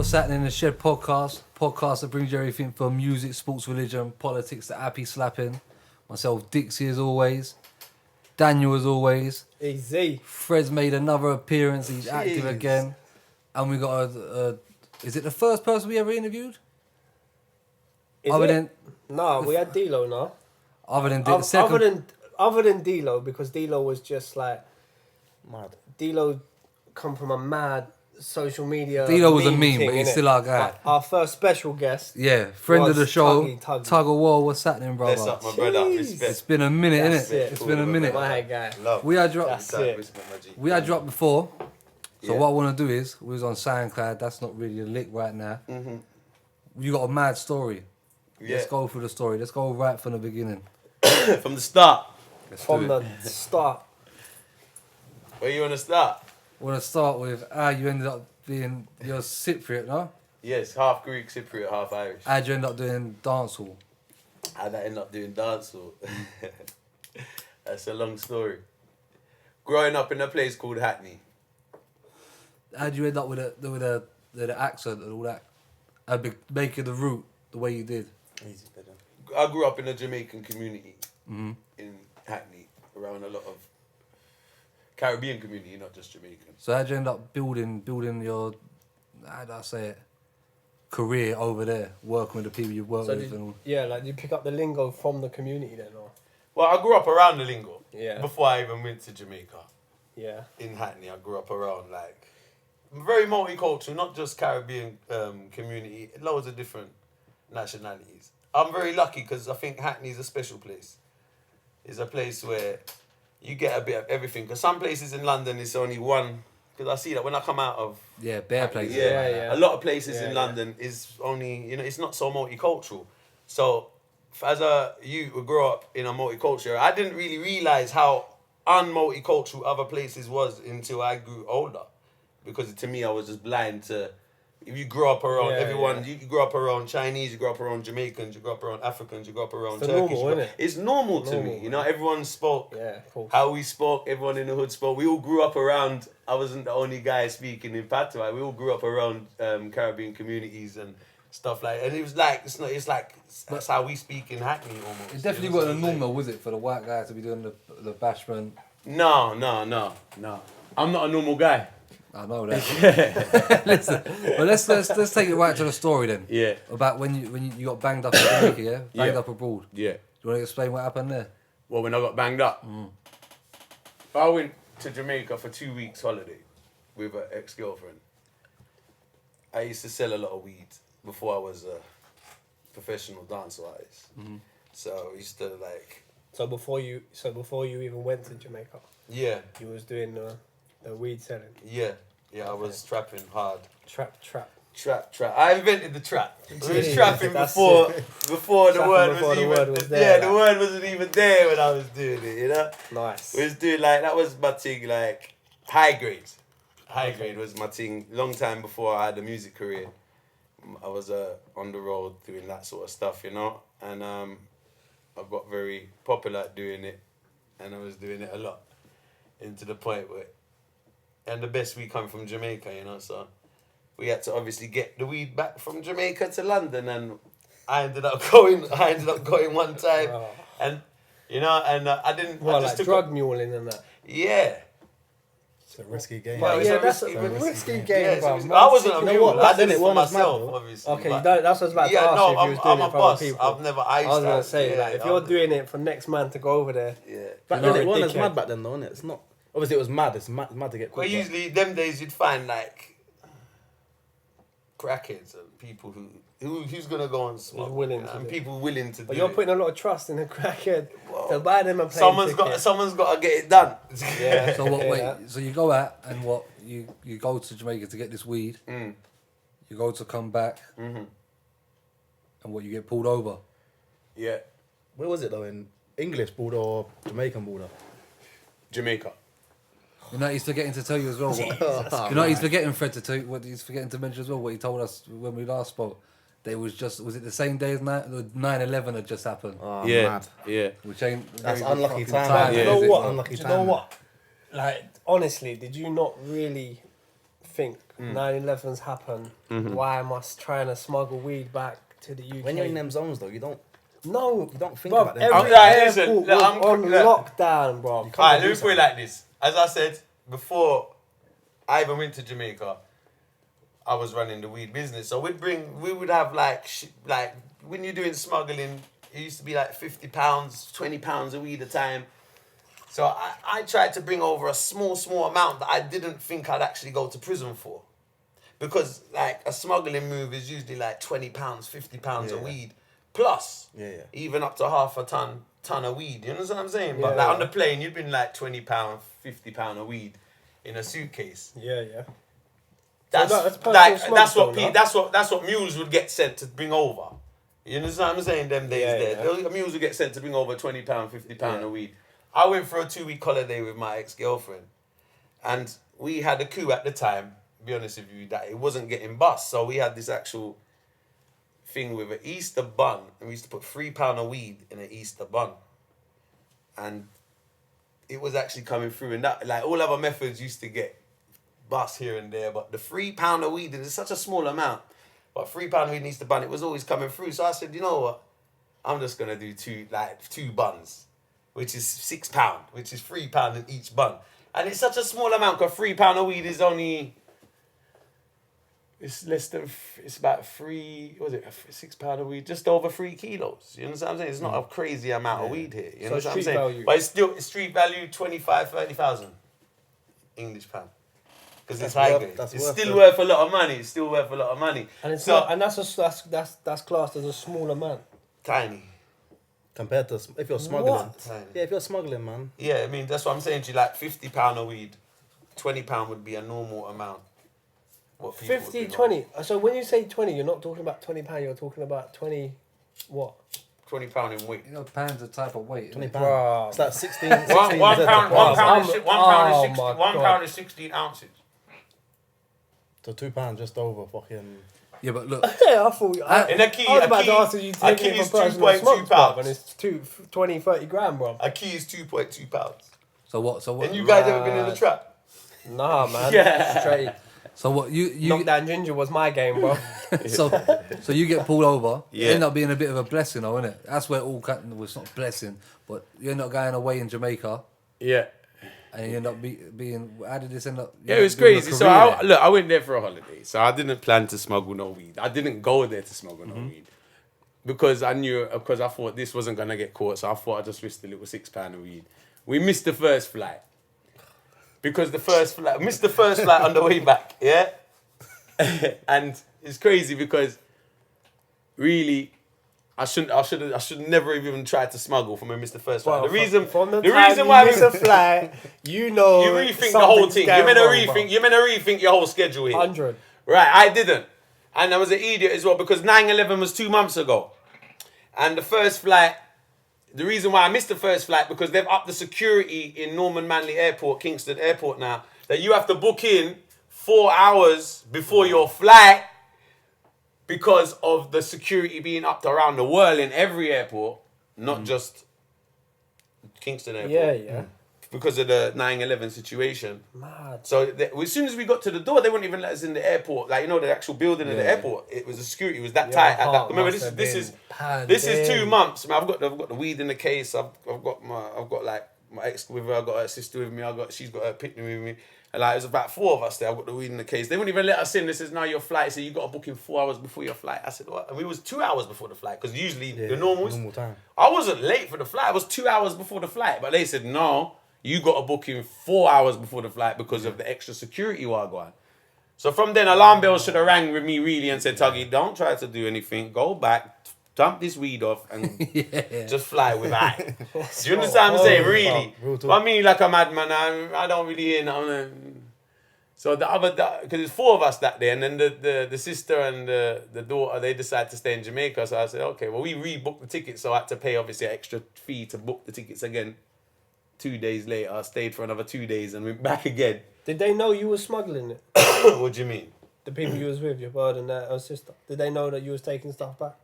What's happening in the Shed podcast that brings you everything from music, sports, religion, politics to happy slapping. Myself, Dixie as always. Daniel as always. Easy. Fred's made another appearance. He's active again. And we got is it the first person we ever interviewed? No, we had D-Lo now. Other than D-Lo, because D-Lo was just like mad. D-Lo come from a mad social media. D-Lo was a meme, thing, but he's innit? still our guy. Our first special guest. Yeah, friend of the show, Tuggy. TUGGAWAR. What's happening, brother? Bless up, my brother. Respect. It's been a minute, That's innit? it. It's been a minute. My guy. Love. We had dropped. That's it. Respect, my G. We had dropped before. So Yeah. what I want to do is, we was on SoundCloud. That's not really a lick right now. Mm-hmm. You got a mad story. Yeah. Let's go through the story. Let's go right from the beginning. From the start. Let's From do it. the start. Where you want to start? I want to start with how you ended up being your Cypriot, no? Yes, half Greek, Cypriot, half Irish. How'd you end up doing dancehall? How'd I end up doing dancehall? That's a long story. Growing up in a place called Hackney. How'd you end up with the accent and all that? Making the route the way you did? Easy, better. I grew up in a Jamaican community Mm-hmm. in Hackney, around a lot of Caribbean community, not just Jamaican. So how'd you end up building your, how do I say it, career over there, working with the people you work So with and all? did you pick up the lingo from the community then, or? Well, I grew up around the lingo. Yeah. Before I even went to Jamaica. Yeah. In Hackney, I grew up around very multicultural, not just Caribbean community, loads of different nationalities. I'm very lucky because I think Hackney is a special place. It's a place where you get a bit of everything. Because some places in London, it's only one. Because I see that when I come out of Yeah, bare places. Yeah. a lot of places in Yeah. London is only, it's not so multicultural. So as a youth who grew up in a multicultural, I didn't really realise how un-multicultural other places was until I grew older. Because to me, I was just blind to, if you grow up around everyone, you grow up around Chinese, you grow up around Jamaicans, you grow up around Africans, you grow up around It's Turkish. normal, innit? It's normal to me, everyone spoke Yeah, of course. how we spoke, everyone in the hood spoke. We all grew up around, I wasn't the only guy speaking in Patois, we all grew up around Caribbean communities and stuff like that. And it was like, that's how we speak in Hackney almost. It definitely wasn't normal, was it, for the white guy to be doing the bashment? No. I'm not a normal guy. I know that. Listen, but let's take it right to the story then. Yeah. About when you got banged up in Jamaica, yeah? Banged Yeah. up abroad. Yeah. Do you want to explain what happened there? Well, when I got banged up, I went to Jamaica for 2 weeks holiday with an ex-girlfriend. I used to sell a lot of weed before I was a professional dancer artist. So I used to So before you even went to Jamaica, yeah, you was doing the weed selling. yeah, I was trapping hard. Trap. Trap. I invented the trap. I was Jeez, trapping that's before the Trapping word before was the even word was there, the word wasn't even there when I was doing it, Nice. We was doing that was my thing, high grade. High grade was my thing. Long time before I had a music career, I was on the road doing that sort of stuff, and I got very popular at doing it, and I was doing it a lot, and to the point where, and the best we come from Jamaica, so we had to obviously get the weed back from Jamaica to London, and I ended up going one time, and I didn't. Well, I just like took drug muling and that. Yeah. It's a risky game. Well, it's yeah, a that's risky- a risky Yeah, game, bro. I wasn't a You know mule. what? I Back did then it it for was myself, mad, obviously. Okay, but- that's what I was about to ask you if you was doing I'm it a for boss. other people. I've never iced I was gonna out. say, Yeah, if you're doing it for next man to go over there, Yeah. Back You're then it a wasn't as dickhead. mad back then though, innit? It's not. Obviously it was mad. It's mad to get caught. Well, usually them days you'd find crackheads and people who's gonna go and smoke, willing to and do it. people willing to but do you're it. putting a lot of trust in a crackhead to buy them a plane Someone's ticket. got to get it done. Yeah. So what? Yeah, Wait. that. So you go out and what? You go to Jamaica to get this weed. You go to come back. And what? You get pulled over. Yeah, Where was it though? In English border or Jamaican border? Jamaica. You know, he's forgetting to tell you as well. He's forgetting Fred to tell you what he's forgetting to mention as well. What he told us when we last spoke. They was it the same day as 9/11 had just happened, Oh, Yeah, mad. yeah. which ain't That's very good unlucky fucking time, Do is you it? know what? Unlucky Do you know time. what? Like, honestly, did you not really think 9/11's happened, why am I trying to smuggle weed back to the UK? When you're in them zones, though, you don't think bruv, about them. every airport was on lockdown, bro. Alright, let me put it like this. As I said, before I even went to Jamaica, I was running the weed business. So we would have like when you're doing smuggling, it used to be like £50, £20 a weed a time. So I tried to bring over a small amount that I didn't think I'd actually go to prison for. Because like a smuggling move is usually like £20, £50 of weed. Plus, even up to half a ton of weed. You know what I'm saying? But like on the plane, you'd been like £20, £50 of weed in a suitcase. Yeah. That's what mules would get sent to bring over. You know what I'm saying? Them days there, mules would get sent to bring over £20, £50 of weed. I went for a 2-week holiday with my ex-girlfriend, and we had a coup at the time. To be honest with you, that it wasn't getting bust, so we had this actual thing with an Easter bun, and we used to put £3 of weed in an Easter bun, and it was actually coming through. And that, like, all other methods used to get bust here and there, but the £3 of weed is such a small amount. But £3 of weed in Easter bun, it was always coming through. So I said, you know what? I'm just gonna do two buns, which is £6, which is £3 in each bun. And it's such a small amount, because £3 of weed is only, it's about £6 of weed, just over 3 kilos. You know what I'm saying? It's not a crazy amount of weed here. You know what I'm saying? Value. But it's street value 25,000-30,000 English pound. Because it's high grade. It's still worth a lot of money. It's still worth a lot of money. And it's not, and that's classed as a small amount. Tiny. Compared to if you're smuggling. What? Yeah, if you're smuggling, man. Yeah, I mean, that's what I'm saying to you. Like £50 of weed, £20 would be a normal amount. What people 50, would do 20. So when you say 20, you're not talking about £20, you're talking about 20 what? £20 in weight. You know, pounds a type of weight. £20. Bruh. It's like 16. One pound is 16 ounces. So £2 just over fucking. Yeah, but look. Yeah, I thought In a key, I was about to ask you a key is 2.2 pounds. And it's 20, 30 grand, bro. A key is 2.2 pounds. So what? And you guys ever been in the trap? Nah, man. Yeah. Straight. So what? You Knockdown Ginger was my game, bro. so you get pulled over. Yeah. It end up being a bit of a blessing, though, isn't it? That's where it all well, it's not a blessing, but you end up going away in Jamaica. Yeah. And you end up being. How did this end up? Yeah, it was crazy. So I went there for a holiday. So I didn't plan to smuggle no weed. I didn't go there to smuggle no weed. Because I thought this wasn't going to get caught. So I thought I'd just risk a little £6 of weed. We missed the first flight. Because missed the first flight on the way back, yeah? And it's crazy because really, I should never even tried to smuggle from a Mr. First Flight. Well, the reason why we fly, you know, you rethink the whole thing. You're meant to rethink your whole schedule here. 100. Right, I didn't, and I was an idiot as well because 9/11 was 2 months ago, and the first flight. The reason why I missed the first flight because they've upped the security in Norman Manley Airport, Kingston Airport now, that you have to book in 4 hours before your flight. Because of the security being upped around the world in every airport, not just Kingston Airport. Yeah. Because of the 9/11 situation. Mad. So as soon as we got to the door, they wouldn't even let us in the airport. Like, you know, the actual building of the airport. It was the security was that tight. At that. Remember, this is 2 months. Man, I've got the weed in the case. I've got my ex with her. I've got her sister with me. She's got her picnic with me. And like, there's about 4 of us there. I've got the weed in the case. They wouldn't even let us in. They says, "No, your flight." So you got to book in 4 hours before your flight. I said, "What?" And we was 2 hours before the flight because usually the normal time. I wasn't late for the flight. I was 2 hours before the flight, but they said, "No, you got to book in 4 hours before the flight because of the extra security while going." So from then, alarm bells should have rang with me really and said, "Tuggy, don't try to do anything. Go back, dump this weed off, and just fly with I." Do you understand what I'm saying? Really? I mean, like a madman. I don't really hear nothing. So because there's 4 of us that day, and then the sister and the daughter, they decided to stay in Jamaica. So I said, okay, well, we rebooked the tickets, so I had to pay obviously an extra fee to book the tickets again. 2 days later, I stayed for another 2 days and went back again. Did they know you were smuggling it? What do you mean? The people you was with, your brother and her sister. Did they know that you was taking stuff back?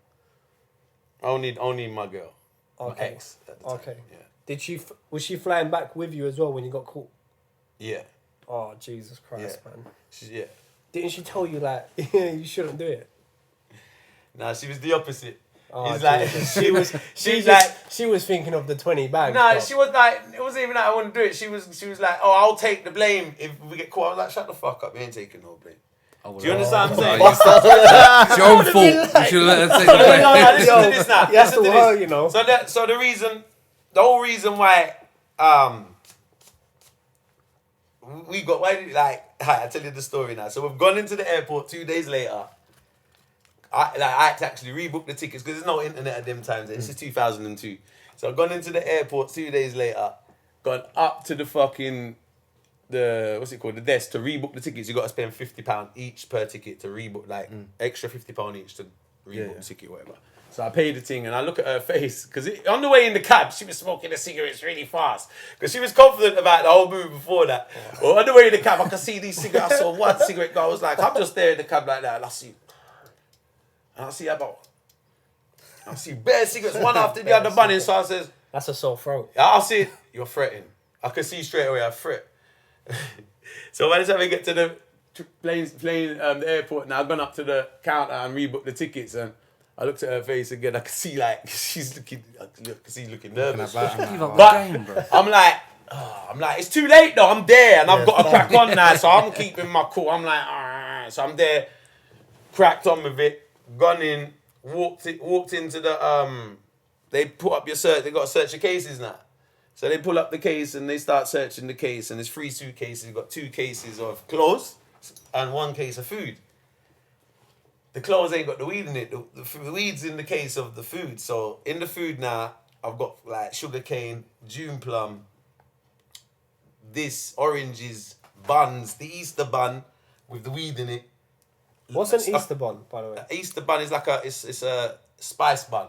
Only my girl, my ex. At the time. Okay. Yeah. Was she flying back with you as well when you got caught? Yeah. Oh, Jesus Christ, man. Yeah. Didn't she tell you, like, you shouldn't do it? Nah, she was the opposite. Oh, It's like, Jesus. She was thinking of the 20 bags. no, bro. she was like, it wasn't even that I want to do it. She was like, oh, I'll take the blame if we get caught. I was like, shut the fuck up, you ain't taking no blame. Do you understand what I'm saying? It's your own fault. You should let her take the blame. No, listen to this now. Yes, Listen to well, this. you know. So the whole reason why we got, I tell you the story now. So we've gone into the airport 2 days later. I had to actually rebook the tickets because there's no internet at them times. This is 2002. So I've gone into the airport 2 days later, gone up to the fucking, the desk to rebook the tickets. You got to spend £50 each per ticket to rebook, extra £50 each to rebook the ticket, whatever. So I paid the thing and I look at her face because on the way in the cab, she was smoking the cigarettes really fast because she was confident about the whole move before that. Well, on the way in the cab, I could see these cigarettes. I saw one cigarette go. I was like, I'm just there in the cab like that and I see bare cigarettes, one after the other burning. So I says, That's a sore throat. I see it. You're fretting. I can see straight away I fret. So by the time we get to the the airport, now I've gone up to the counter and rebooked the tickets and I looked at her face again. I could see she's looking nervous. But I'm like, it's too late though. I'm there and I've got to crack on now. So I'm keeping my cool. I'm like, alright. So I'm there, cracked on with it. Gone in, walked into the they put up your search. They got to search your cases now. So they pull up the case and they start searching the case. And there's 3 suitcases. You've got 2 cases of clothes and 1 case of food. The clothes ain't got the weed in it. The weed's in the case of the food. So in the food now, I've got like sugar cane, June plum, oranges, buns, the Easter bun with the weed in it. What's an Easter bun, by the way? Easter bun is like it's a spice bun.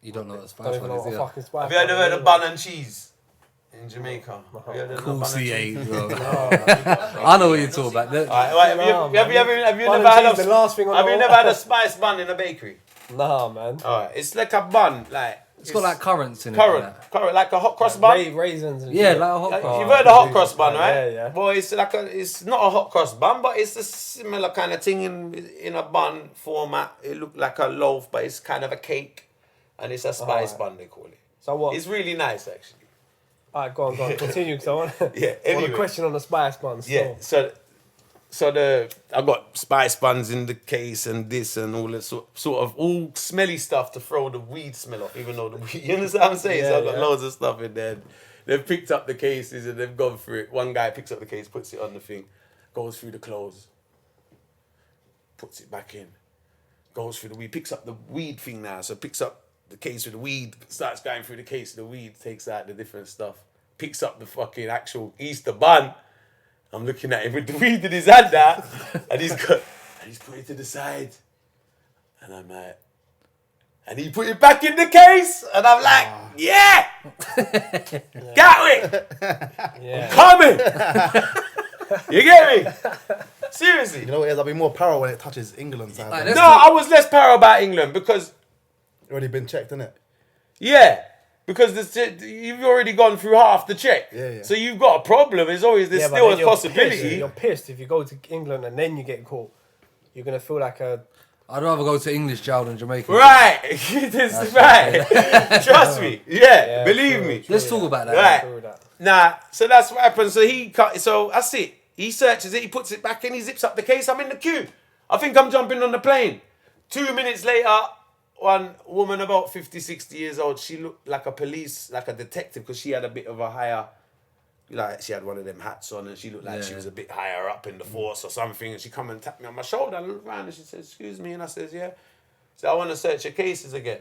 You don't know what a Don't spice even one know is, what a yeah. fucking spice Have you ever heard of bun and cheese in Jamaica? Have you heard of Cool bun and cheese? C8, bro. I know what you're talking about. Alright, have you never had a spice bun in a bakery? Nah, man. Alright, it's like a bun, like It's got like currants in it. currant, like a hot cross bun. Raisins and Yeah, shit. like a hot cross. You've heard of hot cross bun, right? Yeah, yeah. Well, it's not a hot cross bun, but it's a similar kind of thing in a bun format. It looked like a loaf, but it's kind of a cake, and it's a spice bun they call it. So what? It's really nice actually. Alright, go on. Continue, because I want Yeah. a Anyway. question on the spice bun. Yeah. So I got spice buns in the case and this and all that sort of all smelly stuff to throw the weed smell off, even though the weed. You understand what I'm saying? So I got loads of stuff in there. They've picked up the cases and they've gone through it. One guy picks up the case, puts it on the thing, goes through the clothes, puts it back in, goes through the weed, picks up the weed thing now. So picks up the case with the weed, starts going through the case of the weed, takes out the different stuff, picks up the fucking actual Easter bun. I'm looking at him with the weed in his hand now, and he's put it to the side, and I'm like, and he put it back in the case, and I'm like, yeah, got it, Yeah. coming, you get me? Seriously. You know what it is? I'll be more paranoid when it touches England side. Like, It's No, I was less paranoid about England because, already been checked, innit? yeah. Because you've already gone through half the check. Yeah. So you've got a problem. There's But still then a you're possibility. pissed. You're pissed if you go to England and then you get caught. You're going to feel like a... I'd rather go to English jail than Jamaican. Right. That's right. Trust me. Yeah, believe true, me. true. Let's talk about that. Right. Through that. Nah, so that's what happened. So that's it. He searches it, he puts it back in, he zips up the case. I'm in the queue. I think I'm jumping on the plane. 2 minutes later, one woman about 50, 60 years old, she looked like a detective because she had a bit of a higher, like she had one of them hats on and she looked like she was a bit higher up in the force or something. And she come and tapped me on my shoulder and I looked around and she said, excuse me. And I says, yeah. So I want to search your cases again.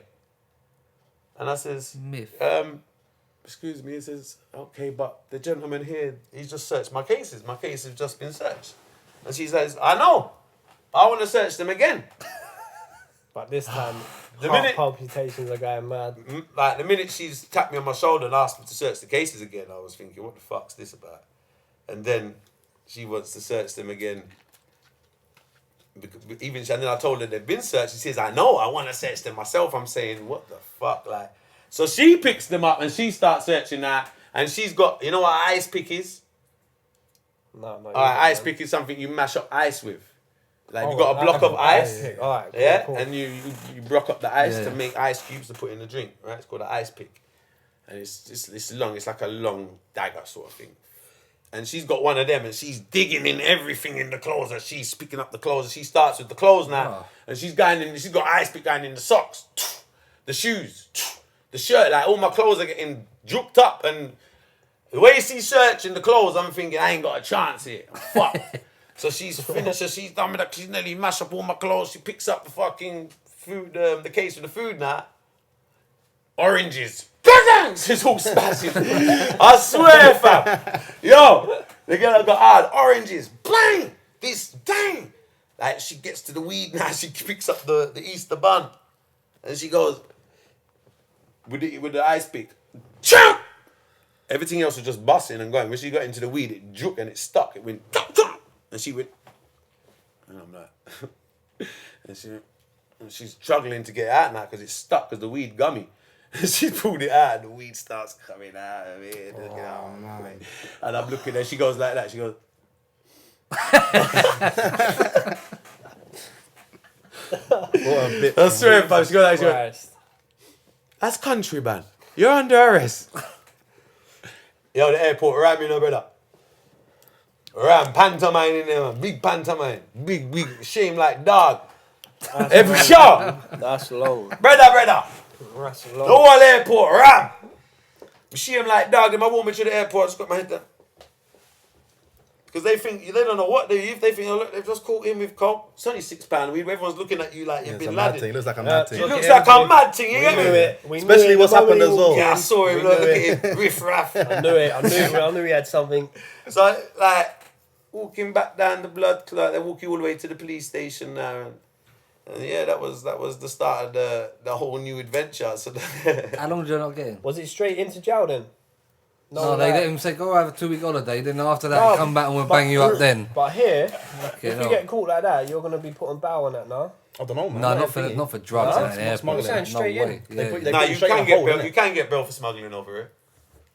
And I says, Myth. excuse me. He says, okay, but the gentleman here, he's just searched my cases. My cases have just been searched. And she says, I know. I want to search them again. But this time, The heart minute- palpitations are going mad. Like the minute she's tapped me on my shoulder and asked me to search the cases again, I was thinking, what the fuck's this about? And then she wants to search them again. And then I told her they've been searched. She says, I know, I want to search them myself. I'm saying, what the fuck? Like, so she picks them up and she starts searching that. And she's got, you know what ice pick is? No. All right, ice pick is something you mash up ice with. Like you got a block like of ice, pick. All right, cool. and you block up the ice Yeah. to make ice cubes to put in the drink, right? It's called an ice pick, and it's long. It's like a long dagger sort of thing. And she's got one of them, and she's digging in everything in the clothes, and she's picking up the clothes. And she starts with the clothes now, and she's going in. She's got ice pick going in the socks, the shoes, the shirt. Like all my clothes are getting juked up, and the way she's searching the clothes, I'm thinking I ain't got a chance here. I'm fucked. So she's finished. So she's done with that. She's nearly mashed up all my clothes. She picks up the fucking food, the case of the food now. Oranges. It's all smashing. I swear, fam. Yo, the girl got hard. Oranges. Bang. This dang. Like she gets to the weed now. She picks up the Easter bun, and she goes with the ice pick. Chomp! Everything else was just busting and going. When she got into the weed, it juked and it stuck. It went, and she went, and I'm like, and she's struggling to get it out now because it's stuck because the weed gummy. And she pulled it out and the weed starts coming out of it. And I'm looking and she goes like that. She goes, I swear, fam, she goes like, Christ. that's country, man. You're under arrest. Yo, the airport, ram, you know, brother. Ram, pantomime in there, man. Big pantomime. Big, shame like dog. Every show. That's low. Brother. That's The low. whole airport, ram. Shame like dog. If I walk me to the airport, I just got my head down. Because they don't know what they do. If they think, oh, look, they've just caught him with coke. It's only £6 weed. Everyone's looking at you like you've It's a been mad ladding. thing. It looks like a mad thing. It looks like a mad thing, you get me? We knew Especially it what's the moment happened as he well. walked Yeah, I in. saw him. We Look knew it. at him. Riff raff. I knew he had something. So, like, walking back down the blood clot, they walk you all the way to the police station now. And yeah, that was the start of the whole new adventure. So How long did you not get in? Was it straight into jail then? No, they let him say, go have a 2-week holiday, then after that, No, come back and we'll but- bang you up then. But here, Okay, if no. you get caught like that, you're gonna be putting bail on that now. I don't know, man. No, I not think for drugs No? at an airport. Smuggling. No You're saying straight way. in. They put- Yeah. nah, put you straight in can a get hold, bail. innit? You can get bail for smuggling over here.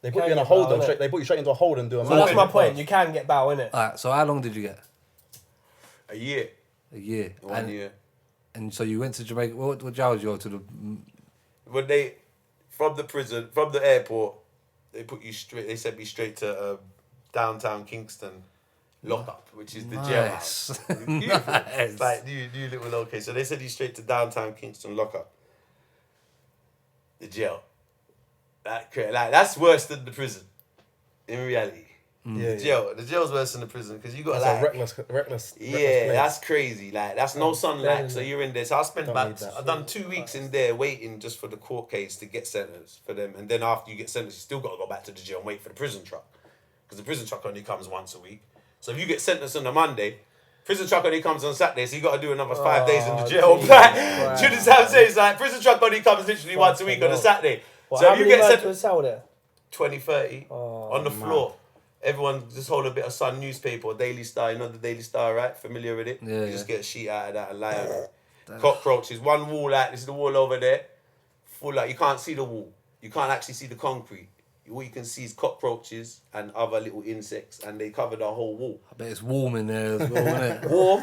They put Can't you in a get hold, bail, though. innit? They put you straight into a hold and do a So that's mad my thing. point. You can get bail, innit? Alright, so how long did you get? A year. A year. 1 year. And so you went to Jamaica. What jail did you go to? When they, from the airport, they put you straight. They sent me straight to downtown Kingston lockup, which is the jailhouse. Beautiful. Nice. It's like new little location. So they sent you straight to downtown Kingston lockup. The jail. That's worse than the prison. In reality, Yeah, the jail's worse than the prison because you got That's like a reckless. yeah, that's crazy. Like that's no sunlight, so you're in there. So I spent Don't need that. I've done 2 weeks in there waiting just for the court case to get sentenced for them, and then after you get sentenced, you still got to go back to the jail and wait for the prison truck because the prison truck only comes once a week. So if you get sentenced on a Monday, prison truck only comes on Saturday, so you got to do another 5 days in the jail. Jesus Like, do Christ. you understand what I'm saying? It's like prison truck only comes literally once a week on a Saturday. Well, So how if you many get man to a sentenced cell there? 20, 30 Oh, on the floor. Everyone just hold a bit of Sun newspaper or Daily Star. You know the Daily Star, right? Familiar with it? Yeah, You just yeah. get a sheet out of that and lie on it. Cockroaches. One wall out. This is the wall over there. Full out. You can't see the wall. You can't actually see the concrete. All you can see is cockroaches and other little insects, and they cover the whole wall. I bet it's warm in there as well, isn't it? Warm.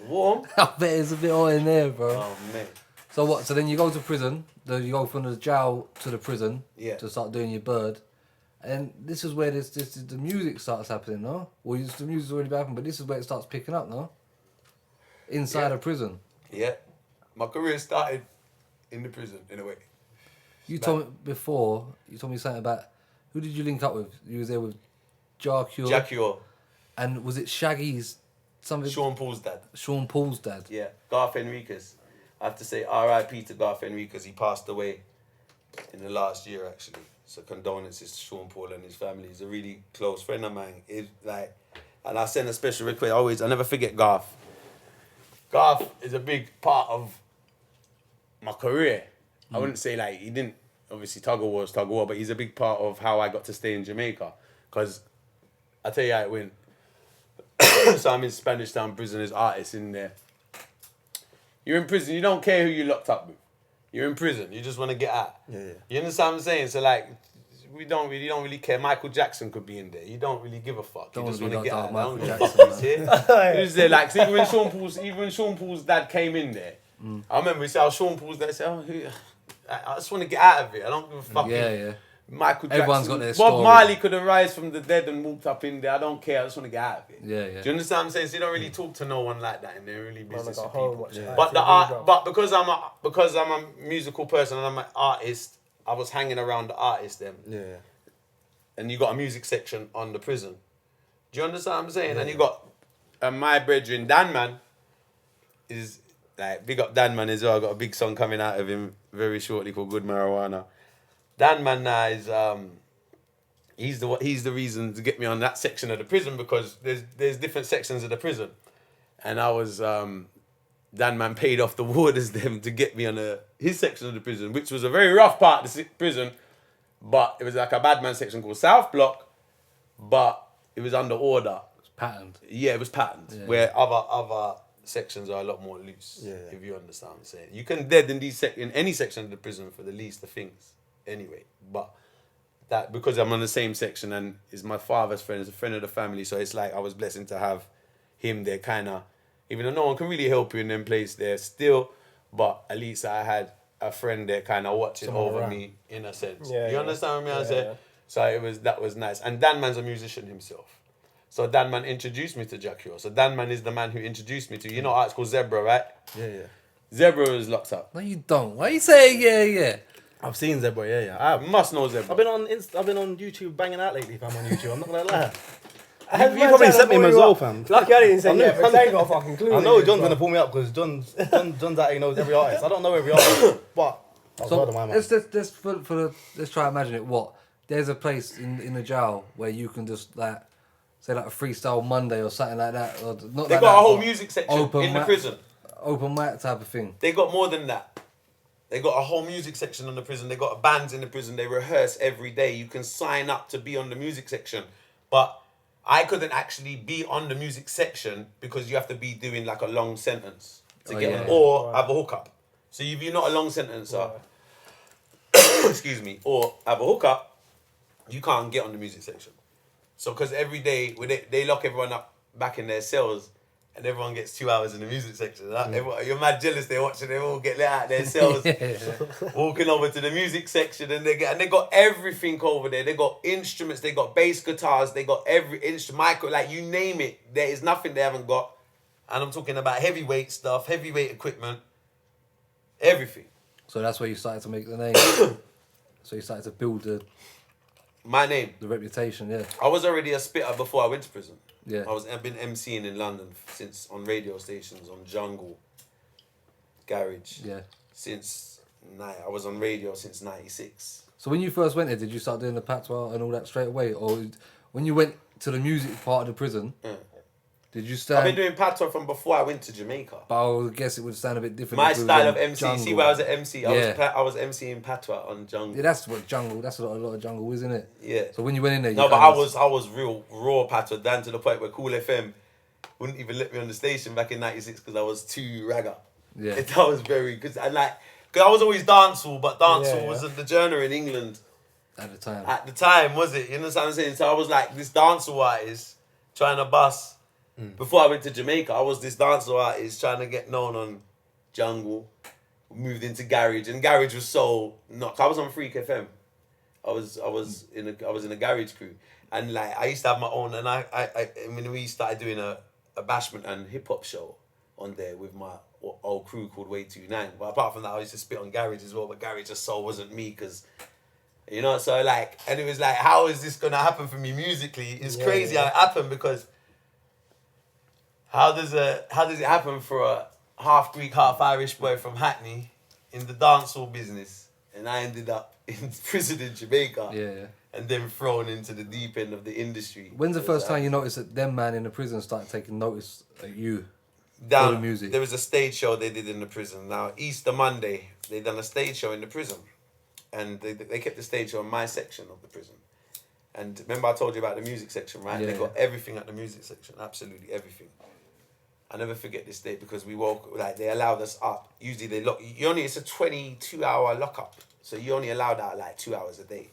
Warm. I bet it's a bit hot in there, bro. Oh, man. So what? So then you go to prison. You go from the jail to the prison. Yeah. To start doing your bird. And this is where the music starts happening, no? Well, the music's already happening, but this is where it starts picking up, no? Inside a prison. Yeah. My career started in the prison, in a way. You told me before, you told me something about, who did you link up with? You was there with Jaguar. And was it Shaggy's, something? Sean Paul's dad. Sean Paul's dad. Yeah, Garth Enriquez. I have to say R.I.P. to Garth Enriquez. He passed away in the last year, actually. So condolences to Sean Paul and his family. He's a really close friend of mine. And I send a special request. I never forget Garth. Garth is a big part of my career. I wouldn't say like he didn't. Obviously, TUGGAWAR was TUGGAWAR, but he's a big part of how I got to stay in Jamaica. Because I tell you how it went. So I'm in Spanish Town prison as artists in there. You're in prison. You don't care who you locked up with. You're in prison. You just want to get out. Yeah. You understand what I'm saying? So like, we don't really care. Michael Jackson could be in there. You don't really give a fuck. Don't You just wanna want be to get locked out. out Michael Michael Jackson. Jackson, He was there, like, so even when Sean Paul's dad came in there, I remember we said, "Oh, Sean Paul's there." I said, "Oh, I just want to get out of it. I don't give a fuck." Yeah. Michael Jackson. Everyone's got their Bob story. Marley could have rise from the dead and walked up in there. I don't care. I just want to get out of it. Yeah. Do you understand what I'm saying? So you don't really talk to no one like that, and they're really Man, I business got with home, people. watch But the ITV, art, bro. but because I'm a musical person and I'm an artist, I was hanging around the artists then. Yeah. And you got a music section on the prison. Do you understand what I'm saying? And you got my brethren, Dan Man, is like, big up Dan Man as well. I got a big song coming out of him very shortly called Good Marijuana. Dan Man now is he's the reason to get me on that section of the prison, because there's different sections of the prison, and I was Dan Man paid off the warders them to get me on his section of the prison, which was a very rough part of the prison, but it was like a bad man section called South Block, but it was under order. It's patterned. Yeah, it was patterned. Yeah. Where other sections are a lot more loose. Yeah. If you understand what I'm saying. You can dead in any section of the prison for the least of things. Anyway. But that, because I'm on the same section and is my father's friend, is a friend of the family, so it's like I was blessed to have him there, kinda, even though no one can really help you in them place there still, but at least I had a friend there kinda watching Someone over around. me in a sense. Yeah, You yeah. understand what I'm Yeah, saying? yeah. So that was nice. And Dan Man's a musician himself. So Dan Man introduced me to TUGGAWAR. So Dan Man is the man who introduced me to, you know, it's called Zebra, right? Yeah. Zebra is locked up. No, you don't. Why you saying yeah? I've seen Zebra, yeah. I have. You must know Zebra. I've been on YouTube banging out lately, fam, on YouTube. I'm not gonna lie. Has You man probably said sent me I him brought as you well, up? fam. Lucky I didn't say I know- yeah, because they ain't got a fucking clue. I know who it John's is, gonna bro. pull me up because John's out, he knows every artist. I don't know every artist, but I've heard of my man. Let's try and imagine it. What? There's a place in the jail where you can just like say like a freestyle Monday or something like that. Or not They like got that, a whole but music section open in the mic- prison. Open mic type of thing. They got more than that. They got a whole music section in the prison. They got bands in the prison. They rehearse every day. You can sign up to be on the music section. But I couldn't actually be on the music section because you have to be doing like a long sentence to Oh, get yeah. on, or have a hookup. So if you're not a long sentencer, excuse me, or have a hookup, you can't get on the music section. So because every day they lock everyone up back in their cells, and everyone gets 2 hours in the music section. You're mad jealous. They're watching them all get let out of their cells, walking over to the music section, and they got everything over there. They got instruments. They got bass guitars. They got every instrument, micro, like you name it. There is nothing they haven't got. And I'm talking about heavyweight stuff, heavyweight equipment, everything. So that's where you started to make the name. So you started to build My name. the reputation. Yeah. I was already a spitter before I went to prison. Yeah. I've been MCing in London since on radio stations, on Jungle, Garage. Yeah. I was on radio since '96. So when you first went there, did you start doing the patois and all that straight away, or when you went to the music part of the prison, did you I've stand? been doing patois from before I went to Jamaica. But I guess it would sound a bit different. My if it was style on of MC. jungle. See where I was at MC. Yeah. I was MCing patois on Jungle. Yeah, that's what jungle. That's a lot of jungle, isn't it? Yeah. So when you went in there, you No, but kind I was real raw patois, down to the point where Cool FM wouldn't even let me on the station back in '96 because I was too ragga. Yeah. That was very because I was always dancehall, but dancehall Yeah. wasn't the genre in England at the time. at the time, was it? You know what I'm saying? So I was like this dancehall artist trying to bust. Before I went to Jamaica, I was this dancehall artist trying to get known on Jungle. Moved into Garage, and Garage was so not. I was on Freak FM. I was in a Garage crew, and like I used to have my own. And I mean, we started doing a bashment and hip hop show on there with my old crew called Way 29. But apart from that, I used to spit on Garage as well. But Garage just so wasn't me because. You know, so like, and it was like, how is this gonna happen for me musically? It's crazy how it happened because how does it happen for a half Greek, half Irish boy from Hackney in the dancehall business, and I ended up in prison in Jamaica, Yeah. and then thrown into the deep end of the industry. When's the first time you noticed that them man in the prison started taking notice at you? Down, for the music? There was a stage show they did in the prison. Now Easter Monday, they done a stage show in the prison, and they kept the stage show in my section of the prison. And remember I told you about the music section, right? Yeah, They got everything at the music section, absolutely everything. I never forget this day because we woke, like they allowed us up. Usually they lock, it's a 22-hour lockup. So you only allowed out like 2 hours a day.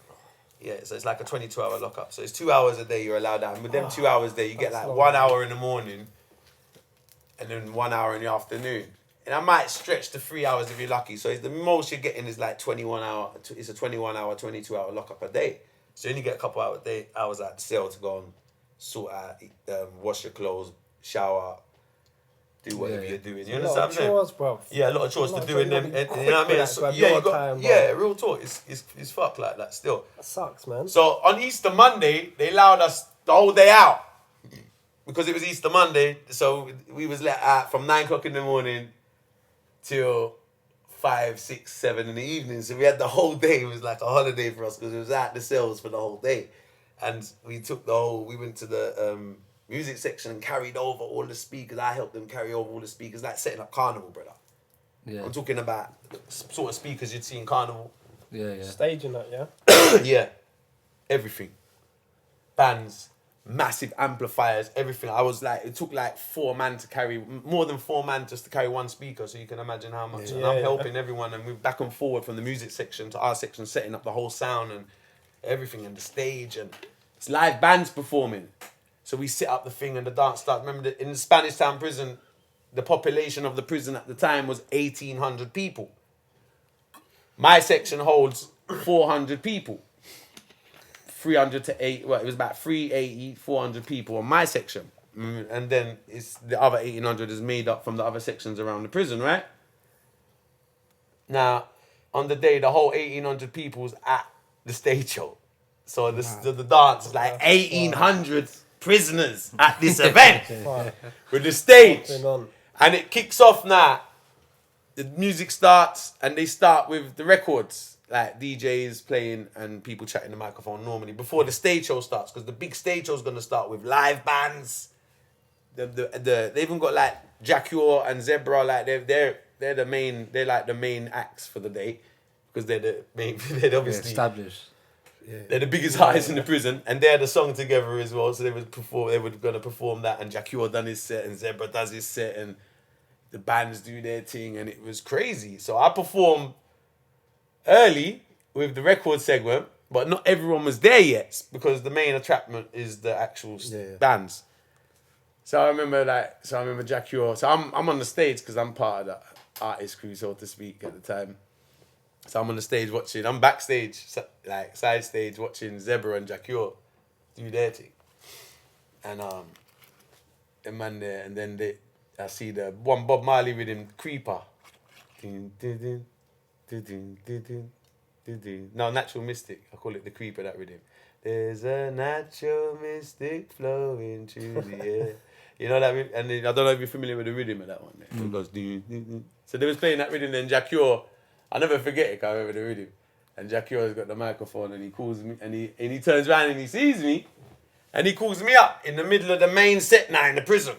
Yeah, so it's like a 22-hour lockup. So it's 2 hours a day you're allowed out. And with them 2 hours there, you get like long. 1 hour in the morning and then 1 hour in the afternoon. And I might stretch to 3 hours if you're lucky. So the most you're getting is like 21 hour. It's a 21 hour, 22-hour lockup a day. So you only get a couple hours at the cell to go and sort out, wash your clothes, shower, do whatever you're doing. You A lot understand of what I'm saying? chores, bro. Yeah, a lot of chores to do in them. You You know what I mean? quick So, with that, yeah, bro. you got, Time, bro. yeah, real talk. It's fuck like that still. That sucks, man. So on Easter Monday, they allowed us the whole day out because it was Easter Monday. So we was let out from 9 o'clock in the morning till 5, 6, 7 in the evening. So we had the whole day. It was like a holiday for us because it was at the cells for the whole day. And we went to the music section and carried over all the speakers. I helped them carry over all the speakers, like setting up Carnival, brother. Yeah. I'm talking about the sort of speakers you'd see in Carnival. Yeah. Staging that, yeah? Yeah, everything. Bands, massive amplifiers, everything. I was like, it took like 4 man to carry, more than 4 man just to carry one speaker, so you can imagine how much. And I'm helping everyone, and we're back and forward from the music section to our section, setting up the whole sound and everything, and the stage, and it's live bands performing. So we set up the thing and the dance starts. Remember, in the Spanish Town prison, the population of the prison at the time was 1,800 people. My section holds 400 people. 300 to 8, well, it was about 380, 400 people on my section. And then it's the other 1,800 is made up from the other sections around the prison, right? Now, on the day, the whole 1,800 people was at the stage show. So the dance is like 1,800 prisoners at this event with the stage. And it kicks off now. The music starts and they start with the records, like DJs playing and people chatting the microphone normally before the stage show starts, because the big stage show is going to start with live bands. They even got like Jaguar and Zebra, like they're the main, they're like the main acts for the day, because they're the main, they're obviously established. They're the biggest artists in the prison, and they're the song together as well. So they were gonna perform that, and Jaguar done his set, and Zebra does his set, and the bands do their thing, and it was crazy. So I performed early with the record segment, but not everyone was there yet, because the main attractant is the actual bands. So I remember Jaguar. So I'm on the stage because I'm part of the artist crew, so to speak, at the time. So I'm on the stage watching, I'm backstage, like side stage, watching Zebra and Jaguar do their thing. And the man there, and then I see the one Bob Marley rhythm, Creeper. No, Natural Mystic. I call it the Creeper, that rhythm. There's a natural mystic flowing through the air. You know that rhythm? And then, I don't know if you're familiar with the rhythm of that one. It goes, so they was playing that rhythm, then Jaguar, I never forget it, I remember the rhythm. And Jaguar's got the microphone, and he calls me, and he turns around and he sees me, and he calls me up in the middle of the main set now in the prison.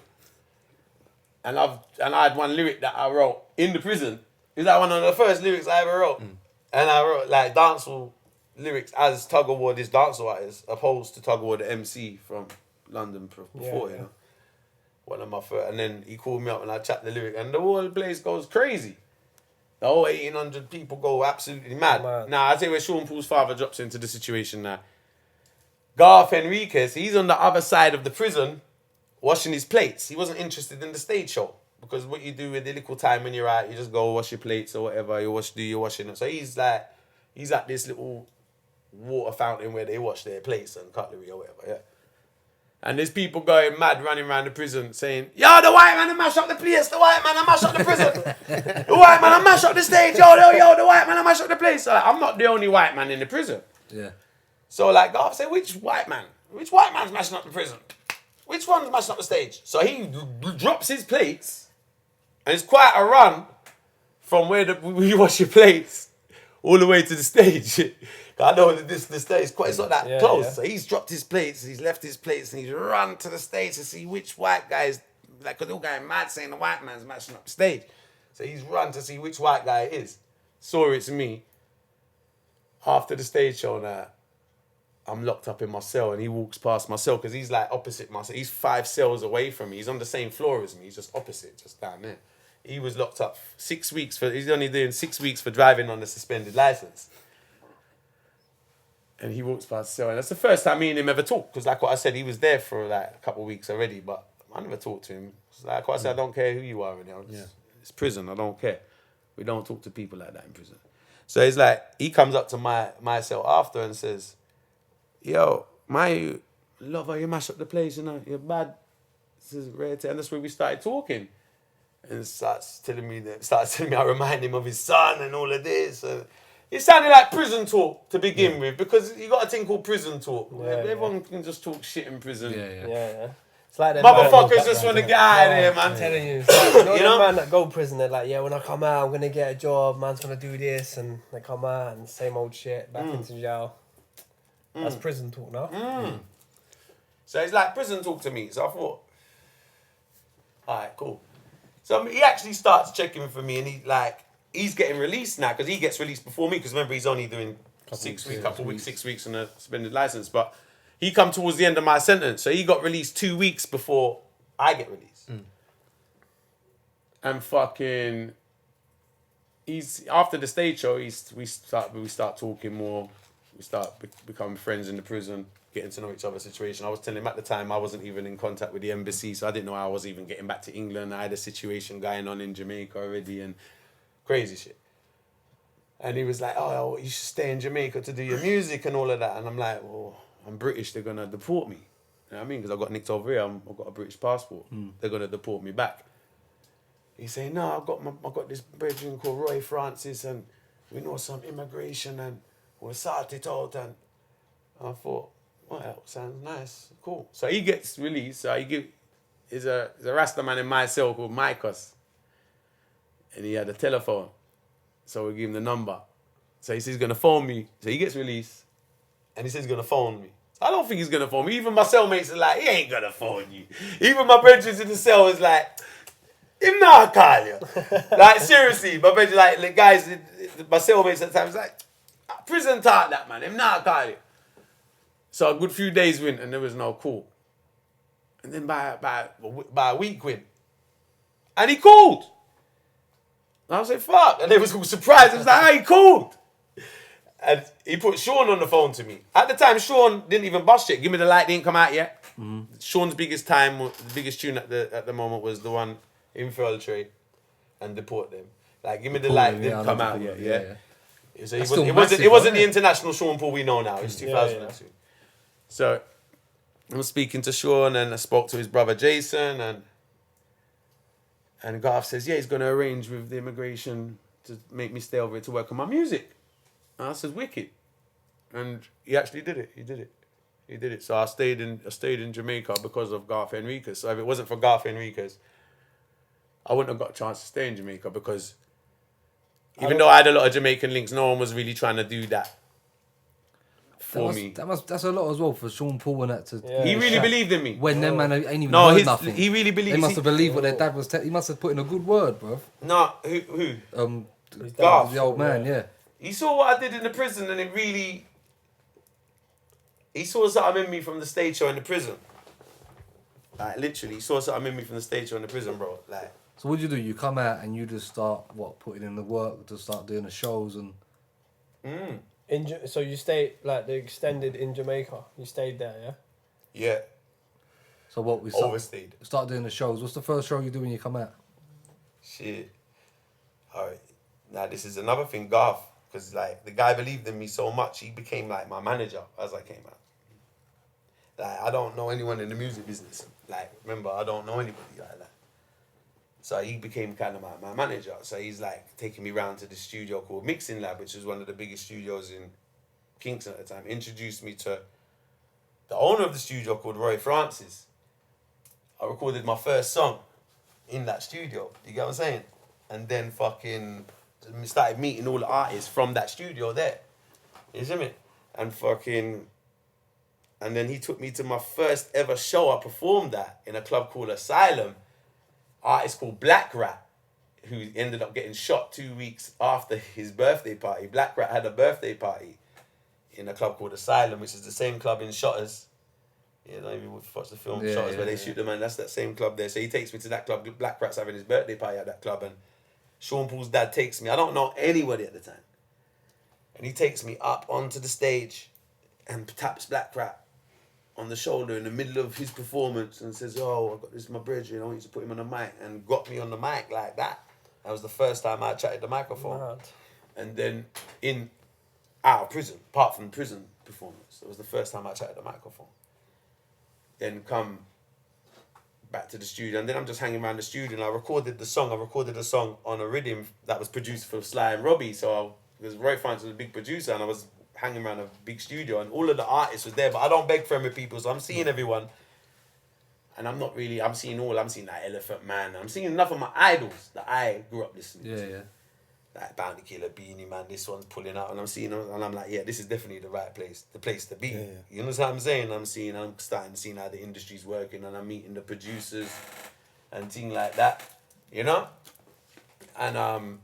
And I had one lyric that I wrote in the prison. It was like one of the first lyrics I ever wrote. And I wrote like dancehall lyrics as TUGGAWAR, this dancehall artist, opposed to TUGGAWAR, the MC from London before, you know. One of my first, and then he called me up and I chat the lyric, and the whole place goes crazy. The whole 1,800 people go absolutely mad. Now, I tell you where Sean Paul's father drops into the situation now. Garth Enriquez, he's on the other side of the prison washing his plates. He wasn't interested in the stage show, because what you do with the little time when you're out, you just go wash your plates or whatever, do your washing. So he's at this little water fountain where they wash their plates and cutlery or whatever, yeah. And there's people going mad, running around the prison saying, yo, the white man, I mash up the place. The white man, I mash up the prison. The white man, I mash up the stage. Yo, the white man, I mash up the place. So, like, I'm not the only white man in the prison. Yeah. So, like, Garth said, which white man? Which white man's mashing up the prison? Which one's mashing up the stage? So he drops his plates, and it's quite a run from where we wash your plates all the way to the stage. I know that the stage it's not that close. Yeah. So he's dropped his plates, he's left his plates, and he's run to the stage to see which white guy is, like, because they're all going mad saying the white man's mashing up the stage. So he's run to see which white guy it is. Saw it's me. After the stage show now, I'm locked up in my cell, and he walks past my cell, because he's like opposite my cell. He's 5 cells away from me. He's on the same floor as me. He's just opposite, just down there. He was locked up 6 weeks he's only doing 6 weeks for driving on a suspended license. And he walks past the cell, and that's the first time me and him ever talked. Because like what I said, he was there for like a couple of weeks already, but I never talked to him. Like what I said, I don't care who you are. It's prison. I don't care. We don't talk to people like that in prison. So it's like he comes up to my cell after and says, "Yo, my lover, you mash up the place. You know, you're bad." This is rare, and that's where we started talking. And starts telling me I remind him of his son and all of this. It sounded like prison talk to begin with, because you got a thing called prison talk. Everyone can just talk shit in prison. Yeah. It's like Motherfuckers just want to get out of there, man. I'm telling you, it's like, you know, man that go prison, they're like, yeah, when I come out, I'm gonna get a job. Man's gonna do this, and they come out and same old shit back into jail. That's prison talk now. So it's like prison talk to me. So I thought, all right, cool. So he actually starts checking for me, and he's getting released now, because he gets released before me, because remember, he's only doing 6 weeks on a suspended license. But he come towards the end of my sentence, so he got released 2 weeks before I get released. And fucking, he's after the stage show. We start talking more. We start becoming friends in the prison, getting to know each other's situation. I was telling him at the time I wasn't even in contact with the embassy, so I didn't know I was even getting back to England. I had a situation going on in Jamaica already and crazy shit. And he was like, "Oh, you should stay in Jamaica to do your music and all of that." And I'm like, "Well, I'm British. They're gonna deport me." You know what I mean? Because I got nicked over here. I've got a British passport. They're gonna deport me back. He's saying, "No, I got this brethren called Roy Francis, and we know some immigration, and we'll sort it out." And I thought, well, sounds nice, cool. So he gets released. So he's a Rasta man in my cell called Micos, and he had a telephone. So we give him the number. So he says he's gonna phone me. So he gets released, and he says he's gonna phone me. I don't think he's gonna phone me. Even my cellmates are like, "He ain't gonna phone you." Even my brethren in the cell is like, "Him not call you." Like seriously, my brethren, like the guys, my cellmates at times like, "Prison talk that man. Him not call you." So a good few days went, and there was no call. And then by a week went, and he called. And I was like, "Fuck!" And they was all surprised. It was like, "Hey, he called." And he put Sean on the phone to me. At the time, Sean didn't even bust it. Give Me the Light didn't come out yet. Sean's biggest tune at the moment was the one Infiltrate and Deport Them. Like Give Me the Light didn't come out yet. Yeah. So it wasn't the international Sean Paul we know now. It's 2002. So I was speaking to Sean, and I spoke to his brother Jason, and Garth says, "Yeah, he's going to arrange with the immigration to make me stay over here to work on my music." And I said, "Wicked." And he actually did it. He did it. So I stayed in Jamaica because of Garth Enriquez. So if it wasn't for Garth Enriquez, I wouldn't have got a chance to stay in Jamaica, because even though I had a lot of Jamaican links, no one was really trying to do that for me. That's a lot as well for Sean Paul and that to. He really believed in me. When them man ain't even heard nothing. He really believed. They must have believed what their dad was telling. He must have put in a good word, bro. No, who? Garth, the old man, yeah. He saw what I did in the prison, and it really. He saw something in me from the stage show in the prison. Like literally, he saw something in me from the stage show in the prison, bro. Like. So what do? You come out and you just start putting in the work to start doing the shows and. So you stayed like the extended in Jamaica. You stayed there, yeah. Yeah. So what we overstayed. Start doing the shows. What's the first show you do when you come out? Shit. Alright. Now this is another thing, Garth, because like the guy believed in me so much, he became like my manager as I came out. Like I don't know anyone in the music business. Like remember, I don't know anybody like that. So he became kind of my manager. So he's like taking me round to the studio called Mixing Lab, which was one of the biggest studios in Kingston at the time. Introduced me to the owner of the studio called Roy Francis. I recorded my first song in that studio. You get what I'm saying? And then fucking started meeting all the artists from that studio there. You see me? And then he took me to my first ever show. I performed that in a club called Asylum. Artist called Black Rat, who ended up getting shot 2 weeks after his birthday party. Black Rat had a birthday party in a club called Asylum, which is the same club in Shotters. You know, you watch the film Shotters where they shoot the man. That's that same club there. So he takes me to that club. Black Rat's having his birthday party at that club, and Sean Paul's dad takes me. I don't know anybody at the time. And he takes me up onto the stage and taps Black Rat on the shoulder in the middle of his performance and says, "Oh, I got this, my brethren, I want you to put him on the mic," and got me on the mic like that. That was the first time I chatted the microphone. Mad. And then out of prison, apart from prison performance, it was the first time I chatted the microphone. Then come back to the studio, and then I'm just hanging around the studio, and I recorded a song on a rhythm that was produced for Sly and Robbie, because Roy Fines was a big producer, and I was hanging around a big studio, and all of the artists was there, but I don't beg for with people, so I'm seeing everyone, and I'm seeing that Elephant Man, I'm seeing enough of my idols that I grew up listening to. Yeah. Like Bounty Killer, Beanie Man, this one's pulling out, and I'm seeing them, and I'm like, yeah, this is definitely the right place, the place to be. Yeah. You know what I'm saying? I'm starting to see how the industry's working, and I'm meeting the producers and things like that, you know? And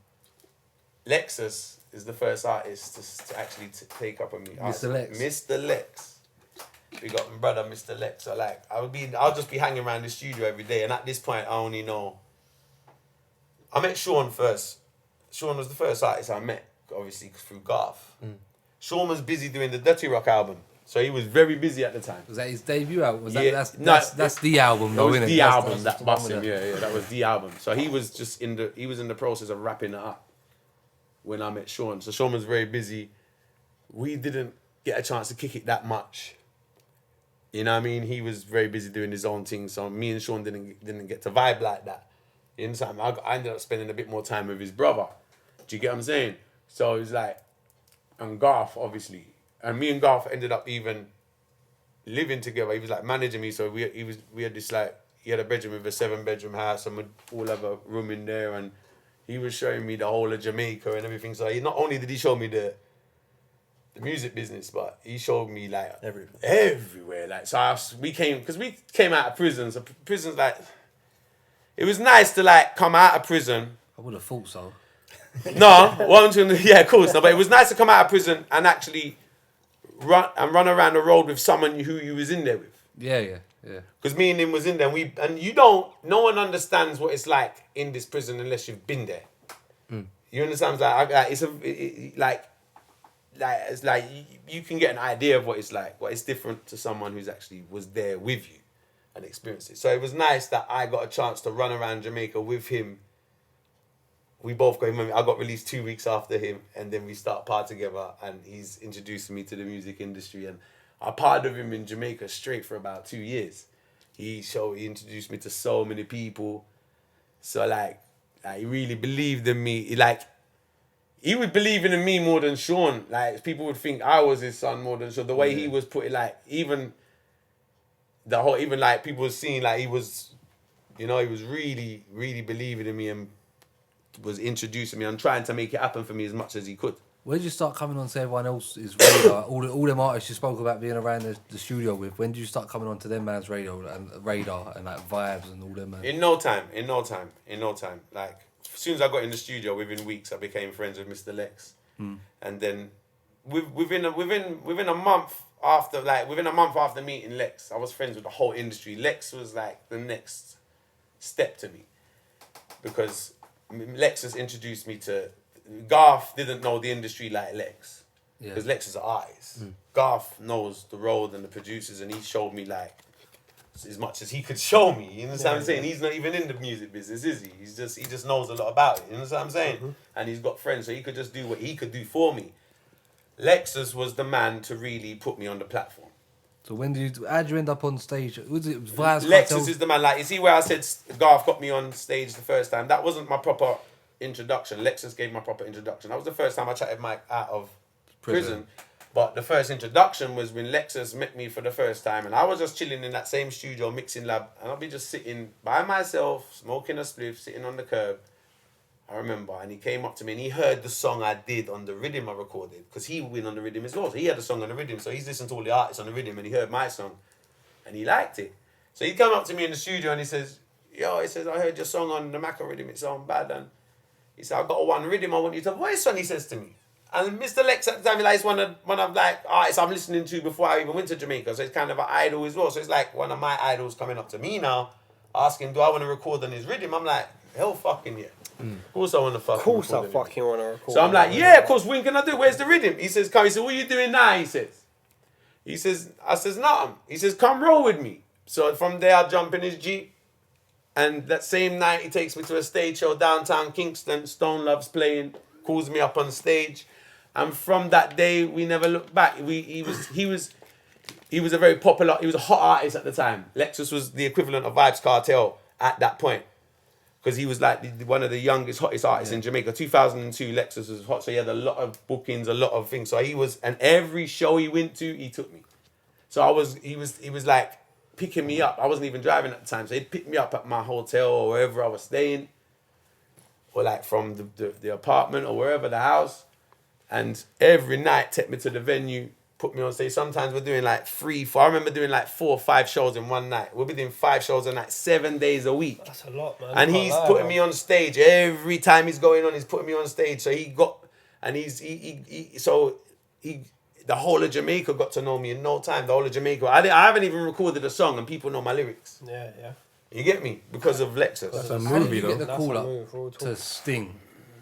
Lexus is the first artist to actually take up on me. Mr. Lex. Mr. Lex. We got my brother, Mr. Lex. So like, I'll just be hanging around the studio every day, and at this point, I only know. I met Sean first. Sean was the first artist I met, obviously through Garth. Sean was busy doing the Dirty Rock album, so he was very busy at the time. Was that his debut album? Yeah. That's the album, though, That was isn't it? the album that that's bust the him. one with Yeah, that was the album. So he was just in the process of wrapping it up when I met Sean. So Sean was very busy. We didn't get a chance to kick it that much. You know what I mean? He was very busy doing his own thing, so me and Sean didn't get to vibe like that. You understand? I ended up spending a bit more time with his brother. Do you get what I'm saying? So it was like, and Garth, obviously. And me and Garth ended up even living together. He was like managing me, so we had this like, he had a bedroom with a 7-bedroom house, and we'd all have a room in there, and he was showing me the whole of Jamaica and everything. So not only did he show me the music business, but he showed me like everywhere. Like, so we came out of prison. So prison's like, it was nice to like come out of prison. I would have thought so. No, yeah, of course. No, but it was nice to come out of prison and actually run around the road with someone who you was in there with. Yeah. Because me and him was in there, no one understands what it's like in this prison unless you've been there. You understand? It's like you can get an idea of what it's like, but it's different to someone who's actually was there with you and experienced it. So it was nice that I got a chance to run around Jamaica with him. We both got him. I got released 2 weeks after him, and then we start part together, and he's introducing me to the music industry, and I parted with him in Jamaica straight for about 2 years. He introduced me to so many people. So like he really believed in me. He would believe in me more than Sean. Like, people would think I was his son more than Sean. The way he was put it, like, even like people was seeing like he was really, really believing in me and was introducing me and trying to make it happen for me as much as he could. Where did you start coming on to everyone else's radar? all them artists you spoke about being around the studio with. When did you start coming on to them man's radar and like vibes and all them man? In no time. Like, as soon as I got in the studio, within weeks I became friends with Mr. Lex, and then within a month after meeting Lex, I was friends with the whole industry. Lex was like the next step to me, because Lex has introduced me to. Garth didn't know the industry like Lex, because Lex is an artist. Garth knows the road and the producers, and he showed me like as much as he could show me. You know what I'm saying? He's not even in the music business, is he? He just knows a lot about it. You know what I'm saying? And he's got friends, so he could just do what he could do for me. Lexus was the man to really put me on the platform. So how'd you end up on stage? Was it Vibes Lexus Cartel? is the man. Like, you see where I said Garth got me on stage the first time? That wasn't my proper introduction. Lexus gave my proper introduction. That was the first time I chatted Mike out of prison. But the first introduction was when Lexus met me for the first time, and I was just chilling in that same studio mixing lab, and I'll be just sitting by myself, smoking a spliff, sitting on the curb. I remember, and he came up to me and he heard the song I did on the rhythm I recorded, because he went on the rhythm as well. So he had a song on the rhythm, so he's listened to all the artists on the rhythm, and he heard my song, and he liked it. So he come up to me in the studio and he says, I heard your song on the Macca rhythm, it sounds bad, and he said, I've got one rhythm I want you to voice on, he says to me. And Mr. Lex at the time, it's one of like artists I'm listening to before I even went to Jamaica, so it's kind of an idol as well. So it's like one of my idols coming up to me now, asking, do I want to record on his rhythm? I'm like, hell fucking yeah. Of course I want to fucking Of course I record fucking want to record. So I'm like, yeah, of course, when can I do it? Where's the rhythm? He says, come. He said, what are you doing now? He says. He says, I says, nothing. He says, come roll with me. So from there, I jump in his Jeep. And that same night, he takes me to a stage show downtown Kingston. Stone Love's playing, calls me up on stage. And from that day, we never looked back. He was a very popular, he was a hot artist at the time. Lexus was the equivalent of Vybz Kartel at that point. Because he was like one of the youngest, hottest artists in Jamaica. 2002, Lexus was hot, so he had a lot of bookings, a lot of things. So he was, and every show he went to, he took me. So he was like picking me up. I wasn't even driving at the time, so he'd pick me up at my hotel or wherever I was staying, or like from the apartment or wherever, the house. And every night, take me to the venue, put me on stage. Sometimes we're doing like 3, 4. I remember doing like 4 or 5 shows in one night. We'll be doing 5 shows a night, 7 days a week. That's a lot, man. And he's putting me on stage every time he's going on. He's putting me on stage. So he got, and the whole of Jamaica got to know me in no time. The whole of Jamaica. I haven't even recorded a song, and people know my lyrics. Yeah, yeah. You get me? Because of Lexus. That's a How did movie you though. get the That's call a up move, to Sting?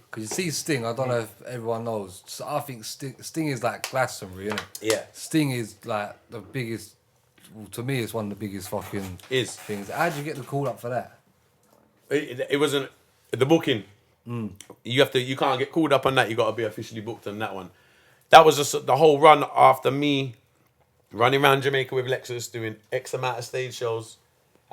Because you see Sting, I don't know if everyone knows. So I think Sting is like Glastonbury, isn't it? Yeah. Sting is like the biggest, well, to me, it's one of the biggest fucking things. How did you get the call up for that? It wasn't the booking. You can't get called up on that. You got to be officially booked on that one. That was just the whole run after me running around Jamaica with Lexus doing X amount of stage shows.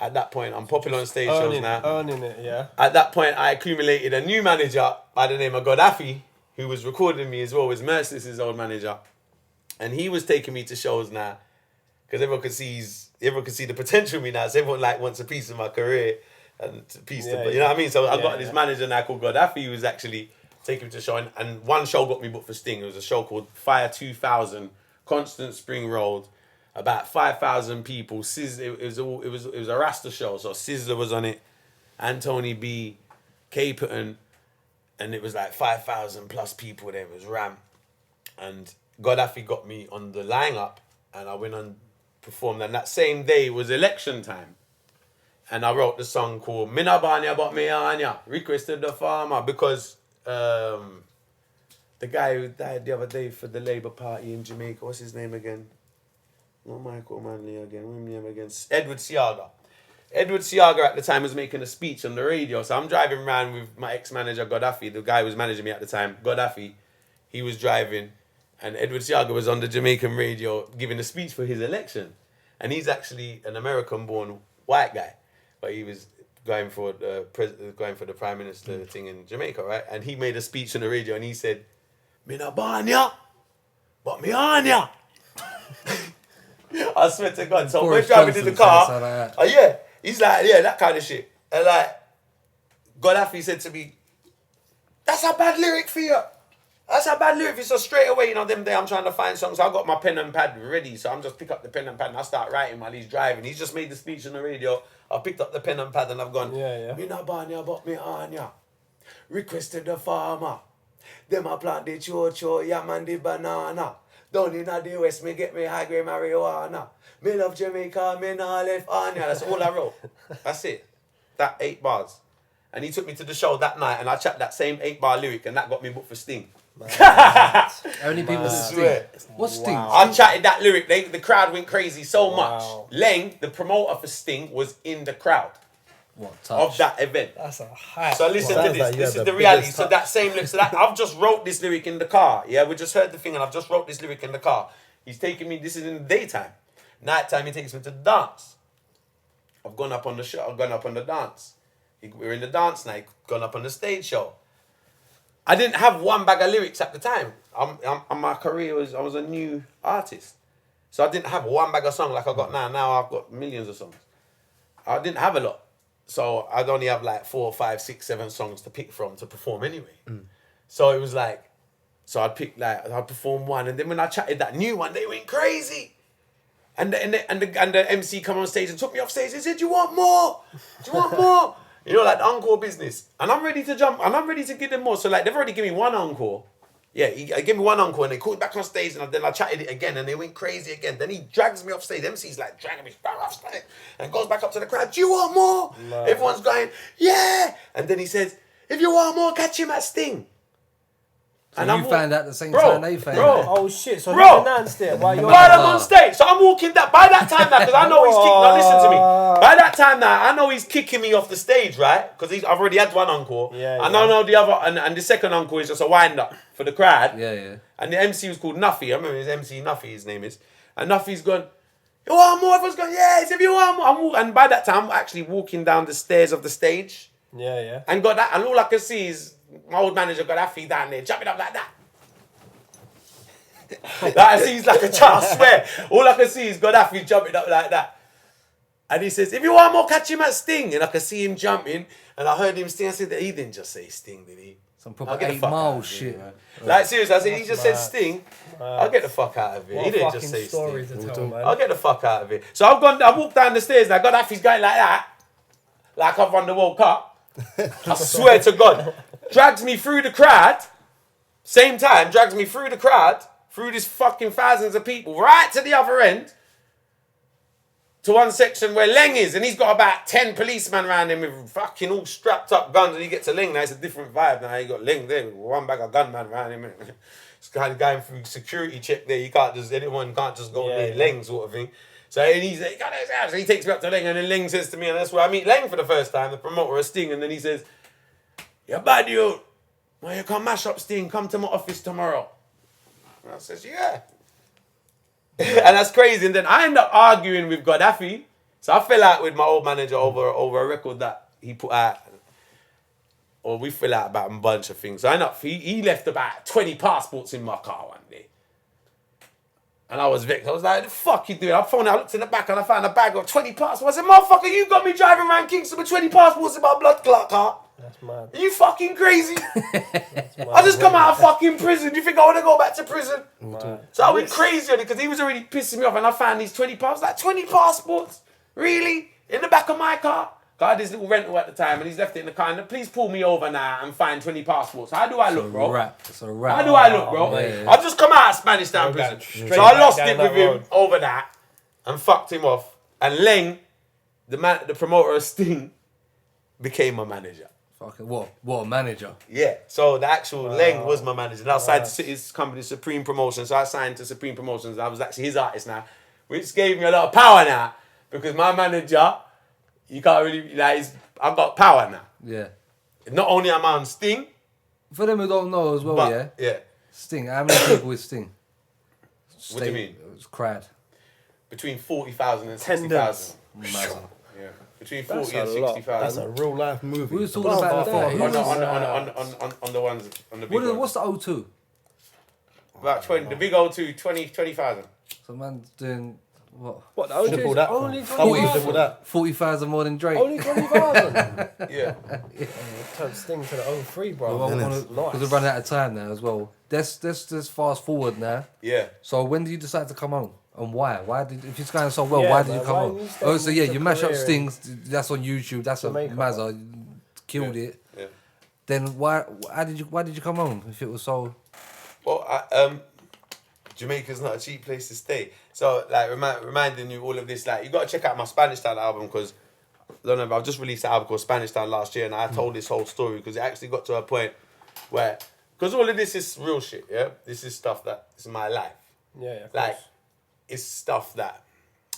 At that point, I'm popular on stage shows now. Earning it, yeah. At that point, I accumulated a new manager by the name of Gaddafi, who was recording me as well. Was Merciless's old manager, and he was taking me to shows now, because everyone could see the potential in me now. So everyone like wants a piece of my career and a piece of, you know what I mean. So I got this manager now called Gaddafi, who was actually taking me to show, and one show got me booked for Sting. It was a show called Fire 2000, Constant Spring Road. About 5,000 people. It was a Rasta show. So Sizzler was on it, Anthony B, Caperton, and it was like 5,000 plus people there. It was Ram, and Gaddafi got me on the lineup, and I went on performed. And that same day was election time, and I wrote the song called "Mina Banya But Me Anya," requested the farmer because the guy who died the other day for the Labour Party in Jamaica. What's his name again? Not Michael Manley again. What's his name again? Edward Siaga. Edward Siaga at the time was making a speech on the radio. So I'm driving around with my ex-manager, Gaddafi, the guy who was managing me at the time, Gaddafi. He was driving, and Edward Siaga was on the Jamaican radio giving a speech for his election. And he's actually an American-born white guy, but he was going for the prime minister thing in Jamaica, right? And he made a speech on the radio, and he said, "Me na banya, but me on ya." I swear to God. So we're driving in the car. He's like, yeah, that kind of shit. And like, Gaddafi said to me, "That's a bad lyric for you. That's a bad lyric." So straight away, them day I'm trying to find songs. So I got my pen and pad ready. So I'm just pick up the pen and pad and I start writing while he's driving. He's just made the speech on the radio. I picked up the pen and pad and I've gone, "Me na banya, but me on ya. Requested the farmer. Them a plant the cho-cho, yam and the banana. Down in the West, me get me high-grade marijuana. Me love Jamaica, me nah left on ya." That's all I wrote. That's it. That 8 bars. And he took me to the show that night and I chapped that same 8-bar lyric and that got me booked for Sting. Only people I swear. What's Sting? I chatted that lyric. The crowd went crazy so much. Leng, the promoter for Sting, was in the crowd. Of that event. That's a hype. So listen to this. This is the reality. So that same lyric. So that I've just wrote this lyric in the car. Yeah, we just heard the thing, and I've just wrote this lyric in the car. He's taking me. This is in the daytime. Nighttime, he takes me to the dance. I've gone up on the show. I've gone up on the dance. We're in the dance night. Gone up on the stage show. I didn't have one bag of lyrics at the time. My career I was a new artist, so I didn't have one bag of songs like I got now. Now I've got millions of songs. I didn't have a lot. So I'd only have like 4, 5, 6, 7 songs to pick from to perform anyway. So it was like, so I'd perform one, and then when I chatted that new one, they went crazy. And the MC come on stage and took me off stage and said, "You want more? Do you want more?" You know, like the encore business. And I'm ready to jump, and I'm ready to give them more. So like they've already given me one encore. Yeah, he gave me one encore and they called me back on stage and then I chatted it again and they went crazy again. Then he drags me off stage. MC's like dragging me off stage and goes back up to the crowd. "Do you want more?" No. Everyone's going, "Yeah." And then he says, "If you want more, catch him at Sting." And you found out the same Bro, time they found bro. out. Oh shit! So Bro. who's the nance there? Why you're While I'm on stage, so I'm walking that by that time now, because I know he's kicking. Now listen to me. By that time now, I know he's kicking me off the stage, right? Because I've already had one encore. Yeah, And I know the other, and the second encore is just a wind up for the crowd. Yeah, yeah. And the MC was called Nuffy. I remember his MC Nuffy, his name is. And Nuffy's gone, you want more? Everyone's going, yes, if you want more. And by that time, I'm actually walking down the stairs of the stage. Yeah. And got that, and all I can see is my old manager got that feet down there, jumping up like that. Like I see he's like a child, I swear. All I can see is Gaddafi jumping up like that. And he says, if you want more, catch him at Sting. And I can see him jumping. And I heard him Sting. I said, he didn't just say Sting, did he? Some proper 8 Mile shit. Like, seriously, I said, he just said mad. Sting. I'll get the fuck out of it. What He a didn't fucking just say story Sting. to tell, man. I'll get the fuck out of it. So I walked down the stairs and Gaddafi's going like that. Like I've won the World Cup. I swear to God. Drags me through the crowd. Same time, drags me through the crowd. Through these fucking thousands of people. Right to the other end. To one section where Leng is. And he's got about 10 policemen around him with fucking all strapped up guns. And he gets to Leng. Now it's a different vibe. Now you got Leng there with one bag of gunmen around him. It's kind of going through security check there. You can't just, anyone can't just go near Leng sort of thing. So and he's like, so he takes me up to Leng. And then Leng says to me, and that's where I meet Leng for the first time, the promoter of Sting. And then he says, you're bad, you. Well, you come mash up Sting. Come to my office tomorrow. And I says, yeah. And that's crazy. And then I end up arguing with Gaddafi. So I fell out with my old manager over a record that he put out. Or we fell out about a bunch of things. So I end up, he left about 20 passports in my car one day. And I was vexed. I was like, the fuck you doing? I looked in the back and I found a bag of 20 passports. I said, motherfucker, you got me driving around Kingston with 20 passports in my blood clot car. That's mad. Are you fucking crazy? That's mad. I just come out of fucking prison. Do you think I want to go back to prison? Mad. So I went crazy on it because he was already pissing me off and I found these 20 passports. Like, 20 passports? Really? In the back of my car? I had this little rental at the time and he's left it in the car. And please pull me over now and find 20 passports. How do I look, bro? It's a rap. How do I look, bro? Yeah. I've just come out of Spanish Town prison. So I lost it with him over that and fucked him off. And Leng, the promoter of Sting, became my manager. Fucking what a manager. Yeah. So the actual Leng was my manager. And I signed to his company, Supreme Promotions. So I signed to Supreme Promotions. I was actually his artist now, which gave me a lot of power now. Because my manager, you can't really, like, I've got power now. Yeah. Not only am I on Sting, For them who don't know as well, but, yeah. Sting. How many people with Sting? What do you mean? It was crowd. Between 40,000 and 60,000. Massive. Yeah. Between 40 and That's 60,000. a real life movie. We was talking about it before. On the ones, on the big ones. What's the O2? About 20, the big O2, 20,000. So man's doing what? What, the O2 Triple is that. only Double 20,000? triple that. 40,000 more than Drake. Only 20,000? Yeah. Turn Sting to the 03, bro. Because we're running out of time now as well. Let's fast forward now. Yeah. So when did you decide to come home? And why? Why did, if it's going so well, Yeah, why did you man, come why home? you stay Oh, so yeah, with you the mash up career Stings. That's on YouTube. That's Jamaica, a Mazza. You killed it. Yeah. Then why did you come home if it was so? Well, Jamaica's not a cheap place to stay. So, like, reminding you all of this, like, you got to check out my Spanish Town album because, I don't know, but I've just released an album called Spanish Town last year and I told this whole story because it actually got to a point where, because all of this is real shit, yeah? This is stuff that is my life. Yeah, of Like, course. it's stuff that,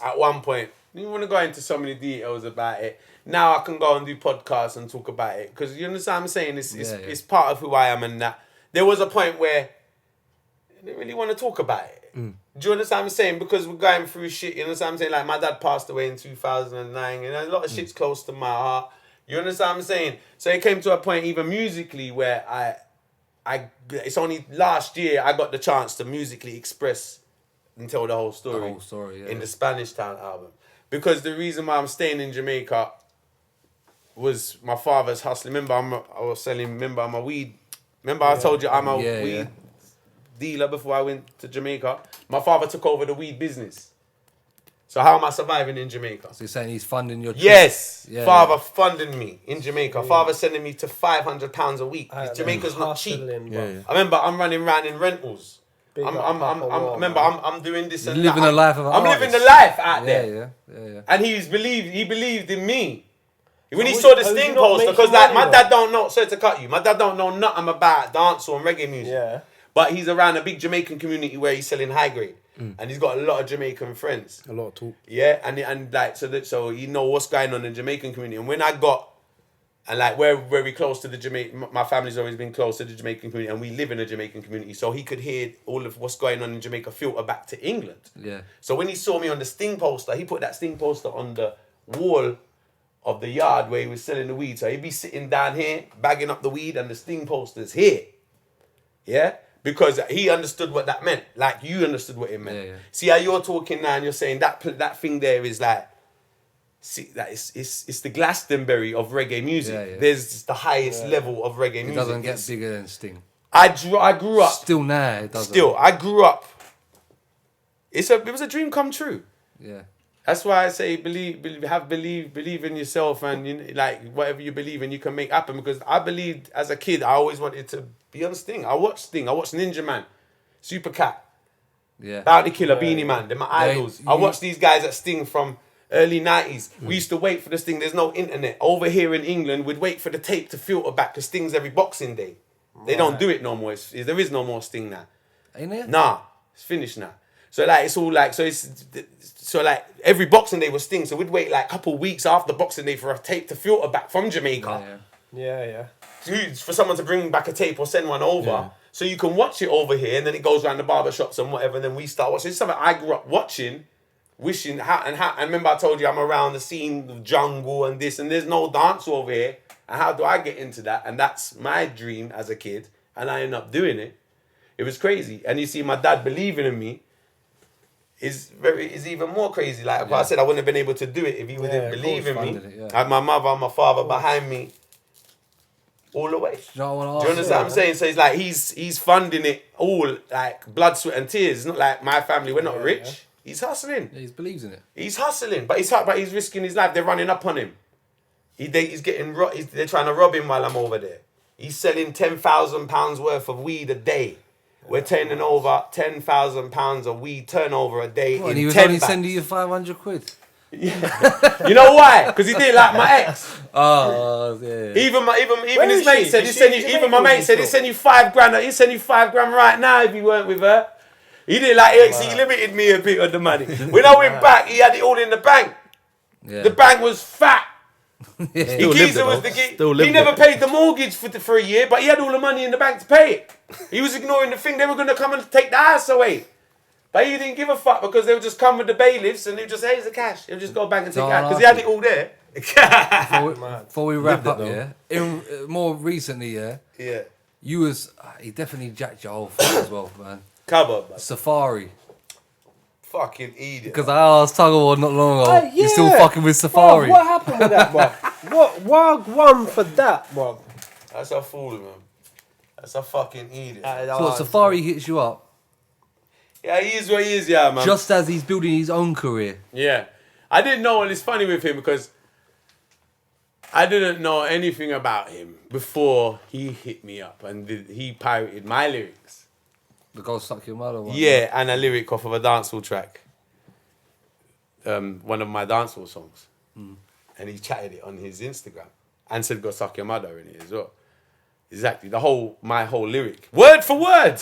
at one point, I didn't want to go into so many details about it. Now I can go and do podcasts and talk about it because you understand what I'm saying? It's part of who I am and that. There was a point where I didn't really want to talk about it. Do you understand what I'm saying? Because we're going through shit, you understand what I'm saying? Like, my dad passed away in 2009, and a lot of shit's close to my heart. You understand what I'm saying? So it came to a point, even musically, where it's only last year I got the chance to musically express and tell the whole story. The whole story, yeah. In the Spanish Town album. Because the reason why I'm staying in Jamaica was my father's hustling. Remember, I'm a weed. Remember, I told you I'm a weed dealer before I went to Jamaica. My father took over the weed business. So how am I surviving in Jamaica? So you're saying he's funding your trip? Yes, Yeah, father funding me in Jamaica. Father sending me to £500 a week. Jamaica's not cheap. Hustling, I remember I'm running around in rentals. Big I'm doing this and You're living that. the life of an I'm artist. living the life out there. Yeah. And he believed in me. When he was- saw the was Sting he not poster, making because like money my though? dad don't know, sorry to cut you, my dad don't know nothing about dancehall and reggae music. Yeah. But he's around a big Jamaican community where he's selling high grade. And he's got a lot of Jamaican friends. A lot of talk. Yeah, and like so you know what's going on in the Jamaican community. And when I got and like we're very close to the Jamaican, my family's always been close to the Jamaican community, and we live in a Jamaican community, so he could hear all of what's going on in Jamaica filter back to England. Yeah. So when he saw me on the Sting poster, he put that Sting poster on the wall of the yard where he was selling the weed. So he'd be sitting down here bagging up the weed, and the Sting poster's here. Yeah. Because he understood what that meant, like you understood what it meant. Yeah, yeah. See how you're talking now, and you're saying that thing there is like, see that it's the Glastonbury of reggae music. Yeah, yeah. There's the highest level of reggae It music. doesn't get bigger than Sting. I grew up. Still now, it doesn't. Still, I grew up. It was a dream come true. Yeah. That's why I say believe in yourself, and like whatever you believe in, you can make happen. Because I believed as a kid, I always wanted to be on Sting. I watched Ninja Man, Super Cat, Yeah. Bounty Killer, Beanie Man. They're my idols. I you- watched these guys at Sting from early 90s. We used to wait for the Sting. There's no internet. Over here in England, we'd wait for the tape to filter back to Sting's every Boxing Day. They don't do it no more. There is no more Sting now. Ain't it? Nah, it's finished now. So like it's all like so like every Boxing Day was Sting. So we'd wait like a couple weeks after Boxing Day for a tape to filter back from Jamaica. Yeah. For someone to bring back a tape or send one over, so you can watch it over here, and then it goes around the barbershops and whatever, and then we start watching. It's something I grew up watching, wishing how. And remember I told you I'm around the scene, the jungle and this, and there's no dance over here. And how do I get into that? And that's my dream as a kid, and I ended up doing it. It was crazy, and you see my dad believing in me. Is even more crazy. Like I said, I wouldn't have been able to do it if he wouldn't believe in me. It, I had my mother and my father behind me all the way. You know what I Do wanna you ask understand what I'm saying? So it's like he's funding it all, like blood, sweat and tears. It's not like my family, we're not rich. Yeah. He's hustling. Yeah, he believes in it. He's hustling, but he's risking his life. They're running up on him. He's getting they're trying to rob him while I'm over there. He's selling £10,000 worth of weed a day. We're turning over £10,000 of weed turnover a day. What, in and he was 10 only bags. sending you 500 quid. Yeah. You know why? Because he didn't like my ex. Oh, yeah. Even his mate said he send you. Even my mate said he send you £5,000. He send you £5,000 right now if you weren't with her. He didn't like it. He limited me a bit of the money. When I went back, he had it all in the bank. Yeah. The bank was fat. Yeah. He never paid the mortgage for a year, but he had all the money in the bank to pay it. He was ignoring the thing. They were going to come and take the house away. But he didn't give a fuck because they would just come with the bailiffs and they would just, here's the cash. He would just go back and take it out because he had it all there. Before we wrap up, more recently, Yeah. you was, he definitely jacked your whole thing as well, man. Cover, man. Safari. Fucking idiot. Because I asked TUGGAWAR not long ago, Yeah. you still fucking with Safari. Bro, what happened with that, bro? What won for that, bro? That's a fool, man. That's a fucking idiot. So what, Safari hits you up Yeah, he is what he is, yeah, man. just as he's building his own career. Yeah. I didn't know, and it's funny with him because I didn't know anything about him before he hit me up and he pirated my lyrics. The Go Suck Your Mother one. Yeah, and a lyric off of a dancehall track. One of my dancehall songs. And he chatted it on his Instagram and said, go suck your mother in it as well. Exactly, my whole lyric. Word for word.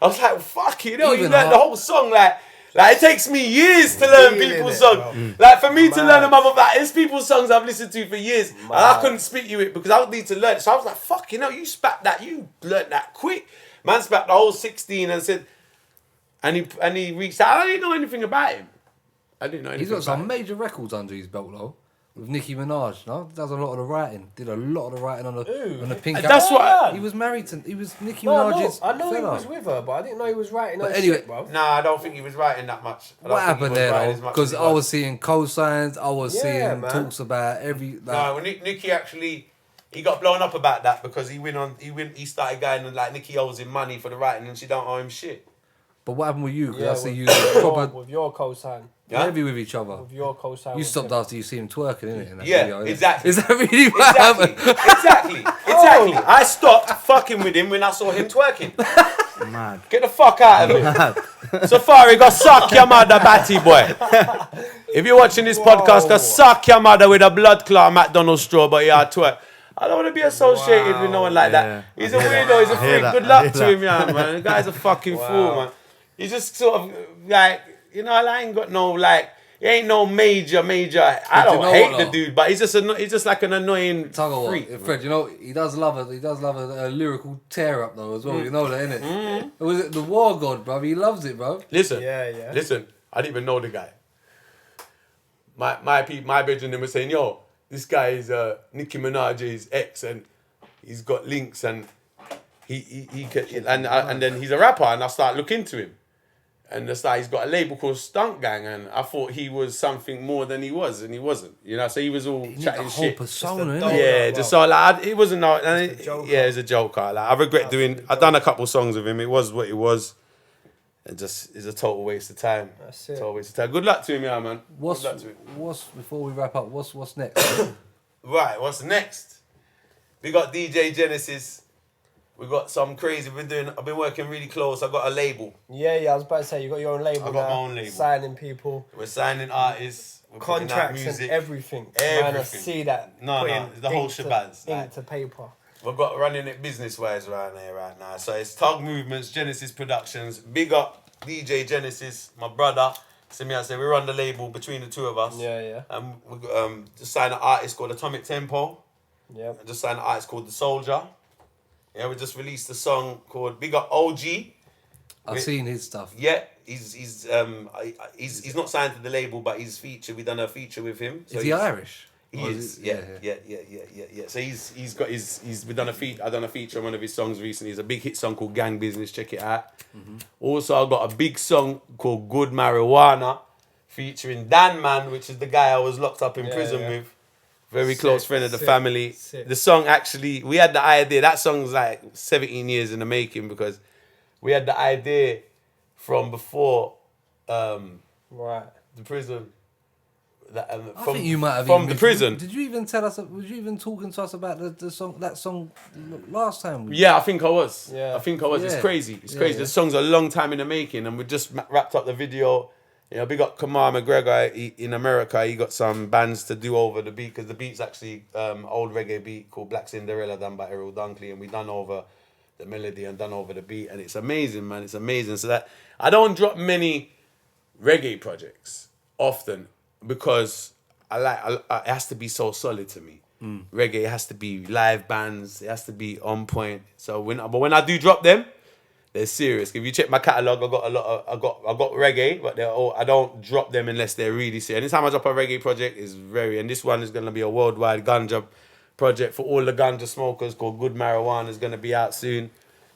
I was like, fuck you know, you learn the whole song like it takes me years to learn people's songs. Like for me to learn them other that, it's people's songs I've listened to for years. And I couldn't speak you it because I would need to learn it. So I was like, fuck, you know, you spat that, you learnt that quick. Man spat the whole 16 and said, and he reached out. I didn't know anything about him. He's got some major records under his belt though. With Nicki Minaj, no? Does a lot of the writing. Did a lot of the writing on the Pink And that's what he was married to. He was Nicki No, Minaj's I know he fella. was with her, but I didn't know he was writing But her anyway, shit, bro. Nah, I don't think he was writing that much. What happened there though? Because I was seeing cosigns, I was seeing man. talks about every. No, Nicky actually, he got blown up about that because he started going and like Nicky owes him money for the writing and she don't owe him shit. But what happened with you? Because Yeah, I see you with proper your cosign. heavy with each other. With your cosign. You stopped after you see him twerking, innit? In that Yeah, video, innit? exactly. Is that really what happened? Exactly. I stopped fucking with him when I saw him twerking. Mad. Get the fuck out of it. Safari, go suck your mother, batty boy. If you're watching this podcast, go suck your mother with a blood clot McDonald's straw, but yeah, twerk. I don't want to be associated with no one like that. He's a weirdo. He's a freak. Good luck to him, yeah, man. The guy's a fucking fool, man. He's just sort of like, you know, I ain't got no like. He ain't no major. I don't hate the dude, but he's just like an annoying freak. Fred, you know, he does love a lyrical tear up though as well. You know that, innit? Was it the War God, bro? He loves it, bro. Listen, listen. I didn't even know the guy. My bedroom was saying, yo, this guy is Nicki Minaj's ex, and he's got links, and and then he's a rapper, and I start looking into him. And he's got a label called Stunt Gang, and I thought he was something more than he was, and he wasn't. You know, so he was all chatting shit. Whole persona, innit? Yeah, just so like it wasn't. Yeah, he's a joker. Like I regret doing. I've done a couple songs with him. It was what it was. It just is a total waste of time. That's it. Total waste of time. Good luck to him, yeah, man. What's before we wrap up? What's next? Right, what's next? We got DJ Genesis. We got some crazy. I've been working really close. I got a label. Yeah, I was about to say you got your own label. I got my own label. Signing people. We're signing artists. We're Contracts music. and everything. Man, I see that. No, the whole shebang. Ink to paper. We've got running it business-wise right now. So it's Tug Movements, Genesis Productions. Big up DJ Genesis, my brother. See me, I say we run the label between the two of us. Yeah. And we just signed an artist called Atomic Tempo. Yeah. And just signed an artist called The Soldier. Yeah, we just released a song called Big Up OG. I've seen his stuff. Yeah, he's not signed to the label, but he's featured. We done a feature with him. So is he Irish? He is. Yeah. So he's got we done a feature. I done a feature on one of his songs recently. It's a big hit song called Gang Business. Check it out. Also, I got a big song called Good Marijuana, featuring Dan Man, which is the guy I was locked up in prison with. Very close friend of the family. The song actually, we had the idea. That song's like 17 years in the making because we had the idea from before the prison. I think you might have from the prison. Did you even tell us? Was you even talking to us about that song last time? Yeah, I think I was. Yeah. I think I was. It's Yeah. crazy. It's crazy. The song's a long time in the making, and we just wrapped up the video. You know, big up Kamar McGregor in America. He got some bands to do over the beat because the beat's actually old reggae beat called Black Cinderella done by Errol Dunkley, and we done over the melody and done over the beat, and it's amazing, man. It's amazing. So that I don't drop many reggae projects often because it has to be so solid to me. Reggae has to be live bands. It has to be on point. So when I do drop them, they're serious. If you check my catalogue, I got reggae, but I don't drop them unless they're really serious. Anytime I drop a reggae project, and this one is gonna be a worldwide ganja project for all the ganja smokers called Good Marijuana. Is gonna be out soon.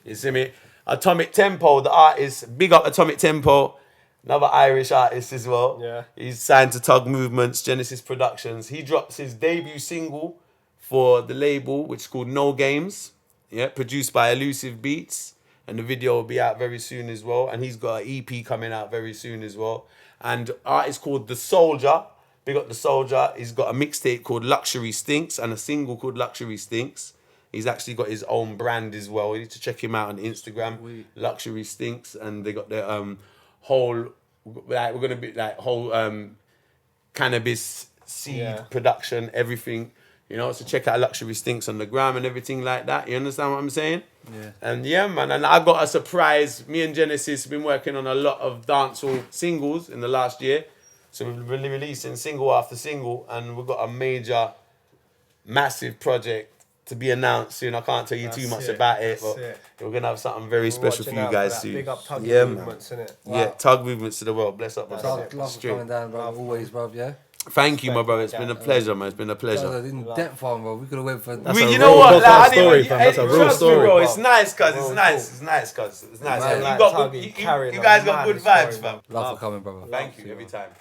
You see me? Atomic Tempo, the artist, big up Atomic Tempo, another Irish artist as well. Yeah. He's signed to Tug Movements, Genesis Productions. He drops his debut single for the label, which is called No Games. Yeah, produced by Elusive Beats. And the video will be out very soon as well. And he's got an EP coming out very soon as well. And artist called The Soldier. Big up The Soldier. He's got a mixtape called Luxury Stinks and a single called Luxury Stinks. He's actually got his own brand as well. You need to check him out on Instagram. Luxury Stinks. And they got their whole cannabis seed production, everything. You know, so check out Luxury Stinks on the gram and everything like that. You understand what I'm saying? Yeah. And yeah, man. And I got a surprise. Me and Genesis have been working on a lot of dancehall singles in the last year. So we've been releasing single after single. And we've got a major, massive project to be announced soon. I can't tell you too much about it. But we're going to have something very special for you guys soon. Big up Tug Movements, innit? Wow. Yeah, Tug Movements to the world. Bless up, my Love for coming down, bro. Always, bro. Yeah. Thank you, my brother. It's been a pleasure, man. It's been a pleasure. In depth one, bro. We could have went for. You know what? That's a real story, bro. It's nice, cuz. It's nice. It's nice, cuz. It's nice. Man, You guys got good vibes, fam. Love for coming, brother. Thank you every time.